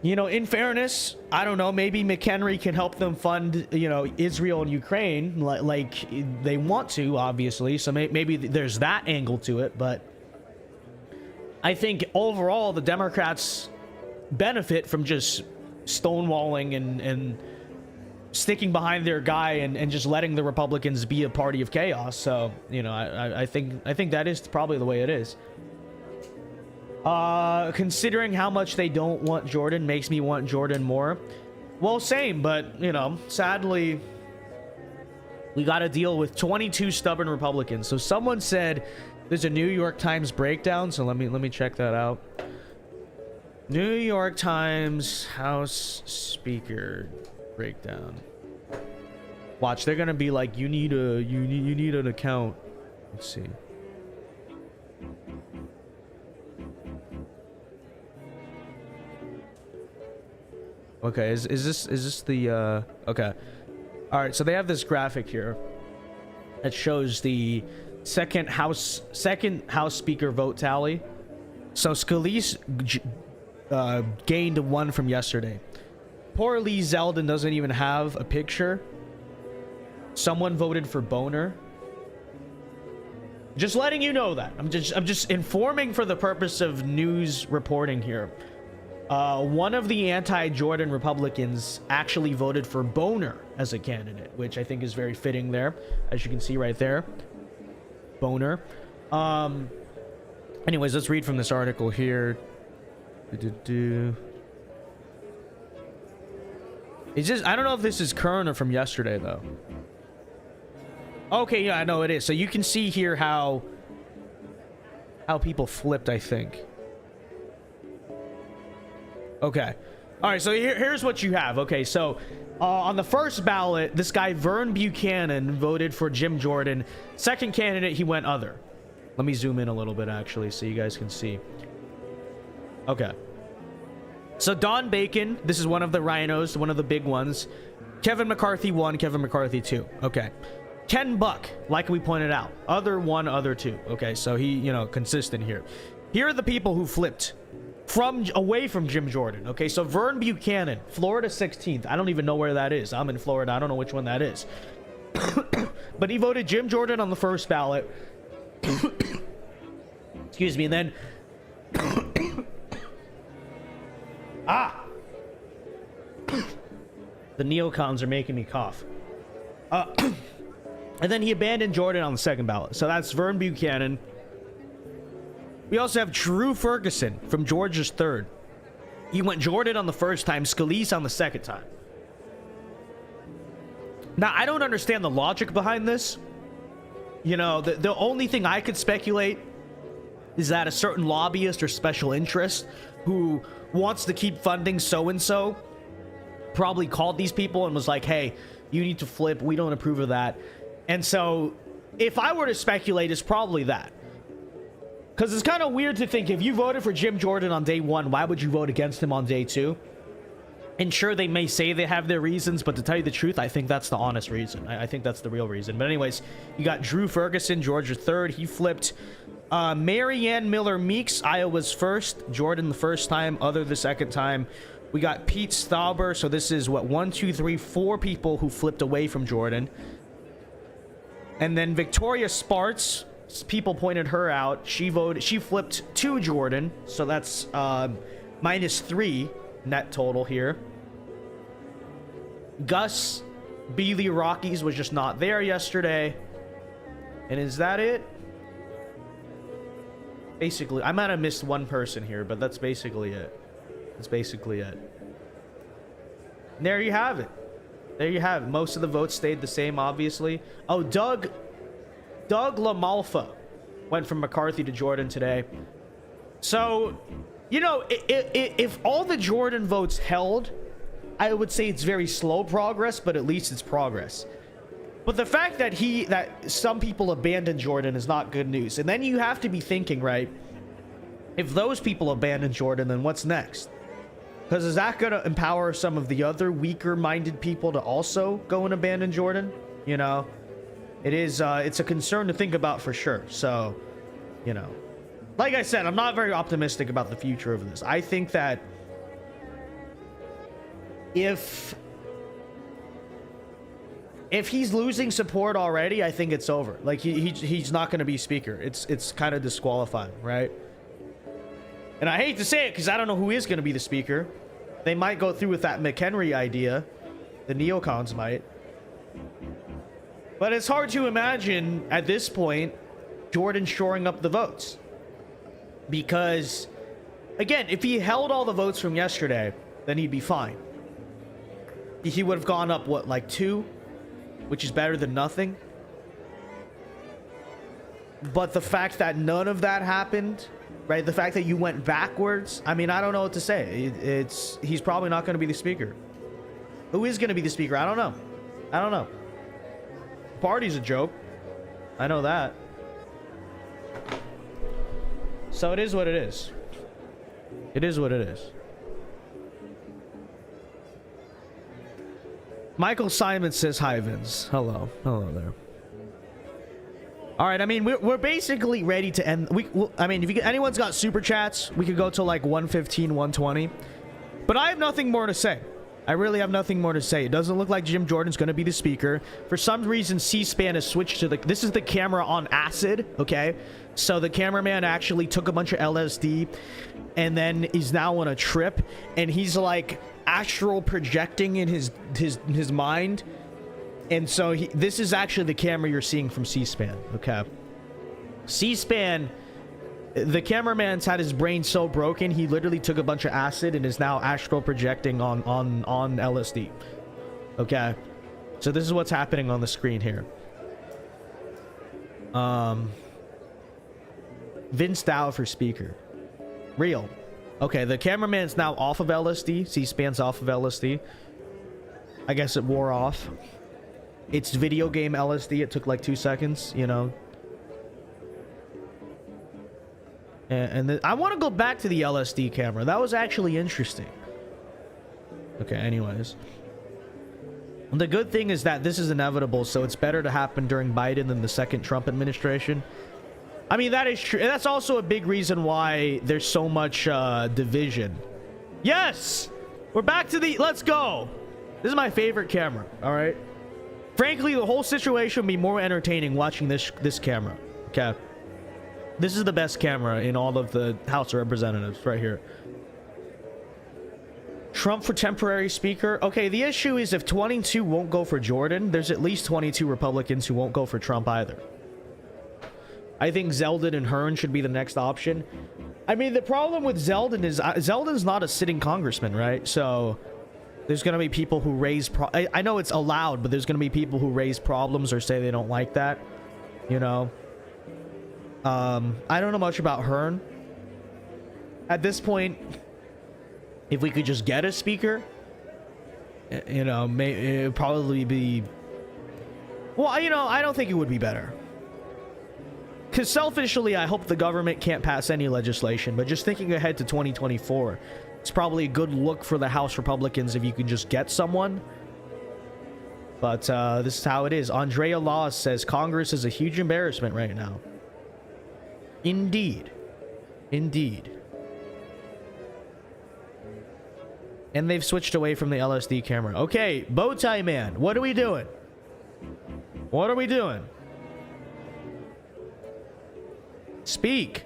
you know, in fairness, I don't know, maybe McHenry can help them fund, you know, Israel and Ukraine like they want to, obviously, so maybe there's that angle to it, but I think overall the Democrats benefit from just stonewalling and sticking behind their guy and just letting the Republicans be a party of chaos. So, you know, I think that is probably the way it is. Considering how much they don't want Jordan makes me want Jordan more. Well, same, but, you know, sadly, we got to deal with 22 stubborn Republicans. So someone said there's a New York Times breakdown, so let me check that out. New York Times House Speaker breakdown. Watch, they're gonna be like, you need an account. Let's see. Okay, is this the okay. All right, so they have this graphic here that shows the second House Speaker vote tally. So Scalise gained 1 from yesterday. Poor Lee Zeldin doesn't even have a picture. Someone voted for Boner. Just letting you know that. I'm just informing for the purpose of news reporting here. One of the anti-Jordan Republicans actually voted for Boner as a candidate, which I think is very fitting there, as you can see right there. Boner. Anyways, let's read from this article here. It's just, I don't know if this is current or from yesterday, though. Okay, yeah, I know it is. So you can see here how people flipped, I think. Okay. All right, so here's what you have. Okay, so on the first ballot, this guy Vern Buchanan voted for Jim Jordan. Second candidate, he went other. Let me zoom in a little bit, actually, so you guys can see. Okay. So Don Bacon, this is one of the rhinos, one of the big ones. Kevin McCarthy 1, Kevin McCarthy 2. Okay. Ken Buck, like we pointed out. Other 1, other 2. Okay, so he, you know, consistent here. Here are the people who flipped away from Jim Jordan. Okay, so Vern Buchanan, Florida 16th. I don't even know where that is. I'm in Florida. I don't know which one that is. But he voted Jim Jordan on the first ballot. Excuse me, and then the neocons are making me cough. And then he abandoned Jordan on the second ballot. So that's Vern Buchanan. We also have Drew Ferguson from Georgia's 3rd. He went Jordan on the first time, Scalise on the second time. Now, I don't understand the logic behind this. You know, the only thing I could speculate is that a certain lobbyist or special interest who wants to keep funding so-and-so probably called these people and was like, hey, you need to flip. We don't approve of that. And so if I were to speculate, it's probably that. Because it's kind of weird to think if you voted for Jim Jordan on day 1, why would you vote against him on day 2? And sure, they may say they have their reasons, but to tell you the truth, I think that's the honest reason. I think that's the real reason. But anyways, you got Drew Ferguson, Georgia 3rd. He flipped. Marianne Miller Meeks, Iowa's 1st. Jordan the first time, other the second time. We got Pete Stauber. So this is what, 1, 2, 3, 4 people who flipped away from Jordan. And then Victoria Spartz, people pointed her out. She flipped to Jordan. So that's -3 net total here. Gus Bealey Rockies was just not there yesterday. And is that it? Basically, I might have missed one person here, but that's basically it. That's basically it. And there you have it. There you have it. Most of the votes stayed the same, obviously. Oh, Doug LaMalfa went from McCarthy to Jordan today. So, you know, if all the Jordan votes held, I would say it's very slow progress, but at least it's progress. But the fact that some people abandoned Jordan is not good news. And then you have to be thinking, right? If those people abandon Jordan, then what's next? Because is that going to empower some of the other weaker-minded people to also go and abandon Jordan? You know, it's a concern to think about for sure. So, you know, like I said, I'm not very optimistic about the future of this. I think that if he's losing support already, I think it's over. Like he's not going to be speaker. It's kind of disqualifying, right? And I hate to say it because I don't know who is going to be the speaker. They might go through with that McHenry idea. The neocons might. But it's hard to imagine at this point Jordan shoring up the votes. Because, again, if he held all the votes from yesterday, then he'd be fine. He would have gone up, what, like 2? Which is better than nothing. But the fact that none of that happened, right? The fact that you went backwards, I mean, I don't know what to say. He's probably not going to be the speaker. Who is going to be the speaker? I don't know. I don't know. Party's a joke. I know that. So it is what it is. It is what it is. Michael Simon says hi, Vince. Hello. Hello there. All right, I mean, we're basically ready to end. I mean, if anyone's got super chats, we could go to like 115, 120. But I have nothing more to say. I really have nothing more to say. It doesn't look like Jim Jordan's going to be the speaker. For some reason, C-SPAN has switched to this is the camera on acid, okay? So the cameraman actually took a bunch of LSD and then is now on a trip. And he's like astral projecting in his mind. And so this is actually the camera you're seeing from C-SPAN, okay? C-SPAN, the cameraman's had his brain so broken, he literally took a bunch of acid and is now astral projecting on LSD. Okay? So this is what's happening on the screen here. Vince Dow for speaker. Real. Okay, the cameraman's now off of LSD. C-SPAN's off of LSD. I guess it wore off. It's video game LSD. It took like 2 seconds, you know. And then I want to go back to the LSD camera. That was actually interesting. Okay, anyways. The good thing is that this is inevitable, so it's better to happen during Biden than the second Trump administration. I mean, that is true. And that's also a big reason why there's so much division. Yes! We're back to the... Let's go! This is my favorite camera, all right? Frankly, the whole situation would be more entertaining watching this camera, okay? This is the best camera in all of the House of Representatives, right here. Trump for temporary speaker. Okay, the issue is if 22 won't go for Jordan, there's at least 22 Republicans who won't go for Trump either. I think Zeldin and Hearn should be the next option. I mean, the problem with Zeldin is Zeldin's not a sitting congressman, right? So there's going to be people who raise... I know it's allowed, but there's going to be people who raise problems or say they don't like that, you know? I don't know much about Hearn. At this point... If we could just get a speaker, you know, it would probably be... Well, you know, I don't think it would be better. Because selfishly, I hope the government can't pass any legislation. But just thinking ahead to 2024, it's probably a good look for the House Republicans if you can just get someone. But this is how it is. Andrea Laws says Congress is a huge embarrassment right now. Indeed. Indeed. And they've switched away from the LSD camera. Okay, Bowtie Man, what are we doing? What are we doing? Speak.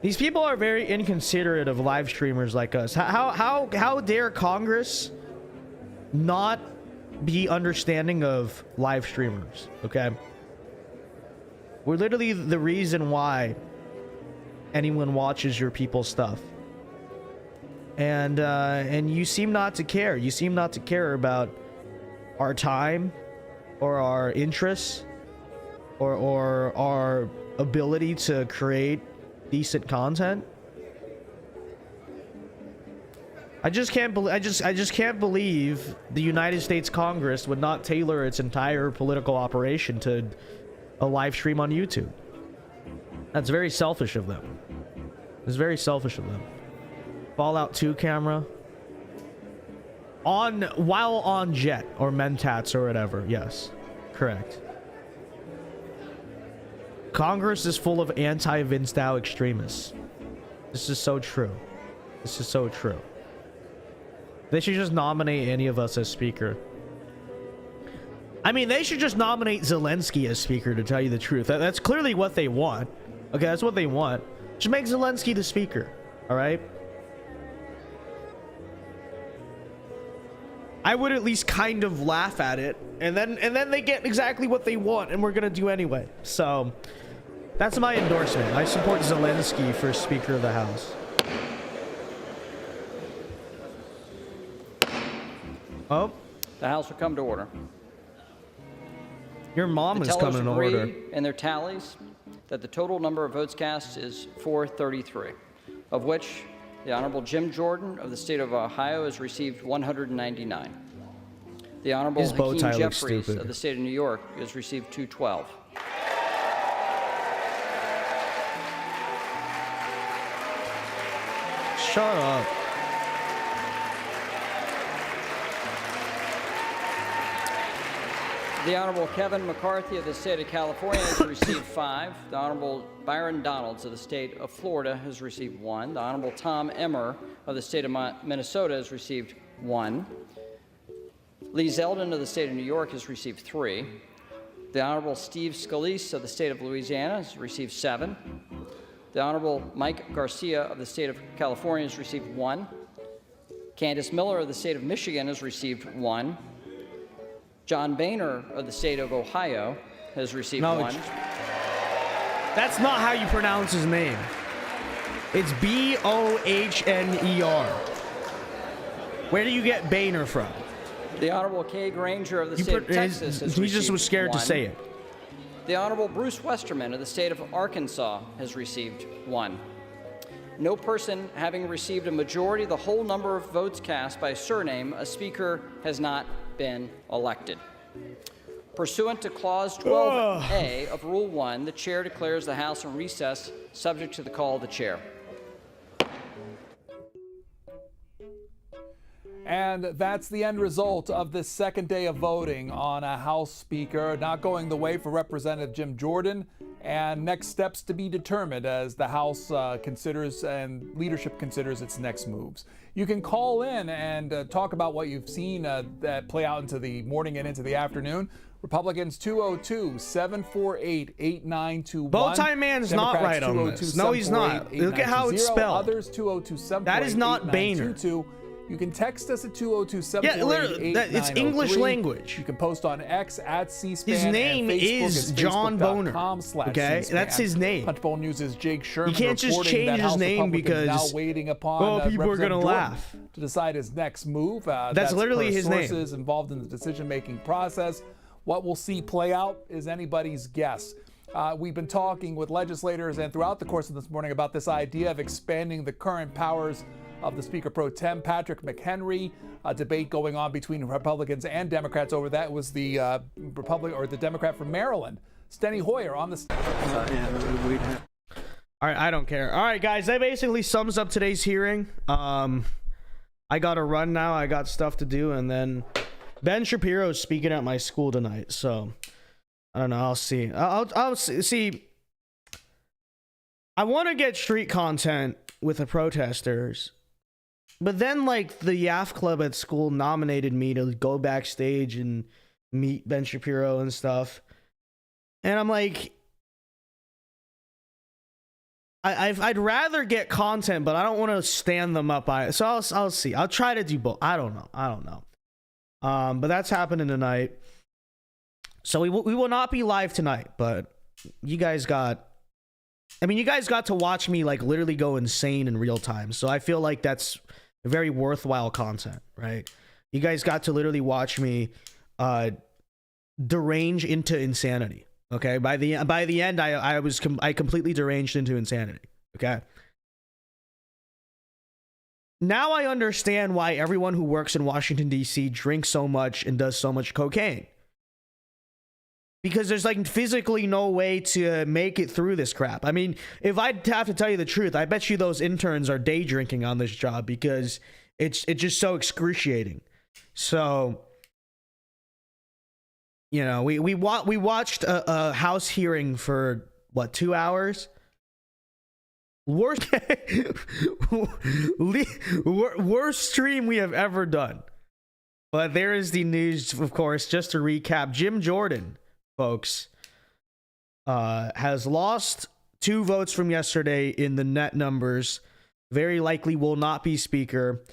These people are very inconsiderate of live streamers like us. How dare Congress not be understanding of live streamers? Okay, we're literally the reason why anyone watches your people's stuff. And you seem not to care. You seem not to care about our time or our interests or our ability to create decent content. I just can't believe the United States Congress would not tailor its entire political operation to a live stream on YouTube. That's very selfish of them. It's very selfish of them. Fallout 2 camera while on jet or Mentats or whatever. Yes, correct. Congress is full of anti-Vince Dow extremists. This is so true. This is so true. They should just nominate any of us as speaker. I mean, they should just nominate Zelensky as speaker, to tell you the truth. That's clearly what they want. Okay, that's what they want. Just make Zelensky the speaker. All right. I would at least kind of laugh at it, and then they get exactly what they want, and we're gonna do anyway. So that's my endorsement. I support Zelensky for Speaker of the House. Oh, the House will come to order. Your mom is coming to order. Agree in their tallies that the total number of votes cast is 433, of which the Honorable Jim Jordan of the state of Ohio has received 199. The Honorable Hakeem Jeffries of the state of New York has received 212. Shut up. The Honorable Kevin McCarthy of the state of California has received 5. The Honorable Byron Donalds of the state of Florida has received 1. The Honorable Tom Emmer of the state of Minnesota has received 1. Lee Zeldin of the state of New York has received 3. The Honorable Steve Scalise of the state of Louisiana has received 7. The Honorable Mike Garcia of the state of California has received 1. Candace Miller of the state of Michigan has received 1. John Boehner of the state of Ohio has received 1. That's not how you pronounce his name. It's B-O-H-N-E-R. Where do you get Boehner from? The Honorable Kay Granger of the state of Texas has He received just was scared to 1. say it. The Honorable Bruce Westerman of the state of Arkansas has received 1. No person having received a majority of the whole number of votes cast by surname, a speaker has not been elected. Pursuant to Clause 12A of Rule 1, the chair declares the House in recess, subject to the call of the chair. And that's the end result of this second day of voting on a House Speaker, not going the way for Representative Jim Jordan, and next steps to be determined as the House considers and leadership considers its next moves. You can call in and talk about what you've seen that play out into the morning and into the afternoon. Republicans 202-748-8921. Bowtie Man's not right on this. No, he's not. Look at how it's spelled. Others 202-748-8922. That is not Boehner. You can text us at 202-748-8903. Yeah, literally, it's English language. You can post on X at C-SPAN. His name is John Boehner. Okay, that's his name. Punchbowl News' Jake Sherman. You can't just change his name because now waiting upon people are gonna laugh to decide his next move. That's literally his name. Sources involved in the decision-making process. What we'll see play out is anybody's guess. We've been talking with legislators and throughout the course of this morning about this idea of expanding the current powers of the Speaker Pro Tem, Patrick McHenry. A debate going on between Republicans and Democrats over that. Was the the Democrat from Maryland, Steny Hoyer, on the. All right, I don't care. All right, guys, that basically sums up today's hearing. I got to run now. I got stuff to do, and then Ben Shapiro is speaking at my school tonight, so I don't know. I'll see. I'll see. I want to get street content with the protesters, but then like the YAF Club at school nominated me to go backstage and meet Ben Shapiro and stuff, and I'm like, I'd rather get content, but I don't want to stand them up. So I'll see. I'll try to do both. I don't know. But that's happening tonight. So we will not be live tonight, but you guys got to watch me like literally go insane in real time. So I feel like that's very worthwhile content, right? You guys got to literally watch me derange into insanity. Okay, by the end, I completely deranged into insanity. Okay. Now I understand why everyone who works in Washington, D.C. drinks so much and does so much cocaine. Because there's like physically no way to make it through this crap. I mean, if I'd have to tell you the truth, I bet you those interns are day drinking on this job because it's just so excruciating. So, you know, we watched a House hearing for what, 2 hours? Worst stream we have ever done. But there is the news, of course, just to recap. Jim Jordan, folks, has lost 2 votes from yesterday in the net numbers. Very likely will not be speaker.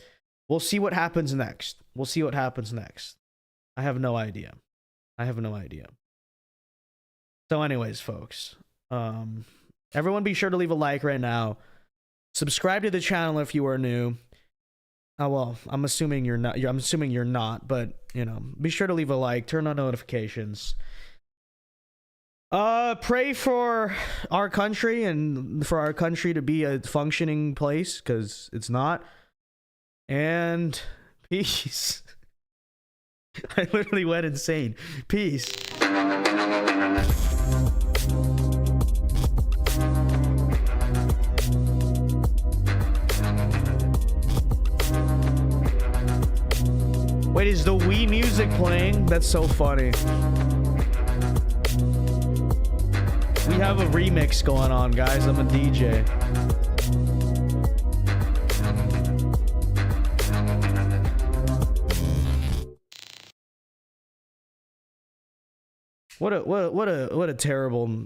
We'll see what happens next. I have no idea. So anyways, folks, everyone be sure to leave a like right now. Subscribe to the channel if you are new. Oh, well, I'm assuming you're not, but, you know, be sure to leave a like, turn on notifications. Pray for our country and for our country to be a functioning place, because it's not. And peace. I literally went insane. Peace. Wait, is the Wii music playing? That's so funny. We have a remix going on, guys. I'm a DJ. What a terrible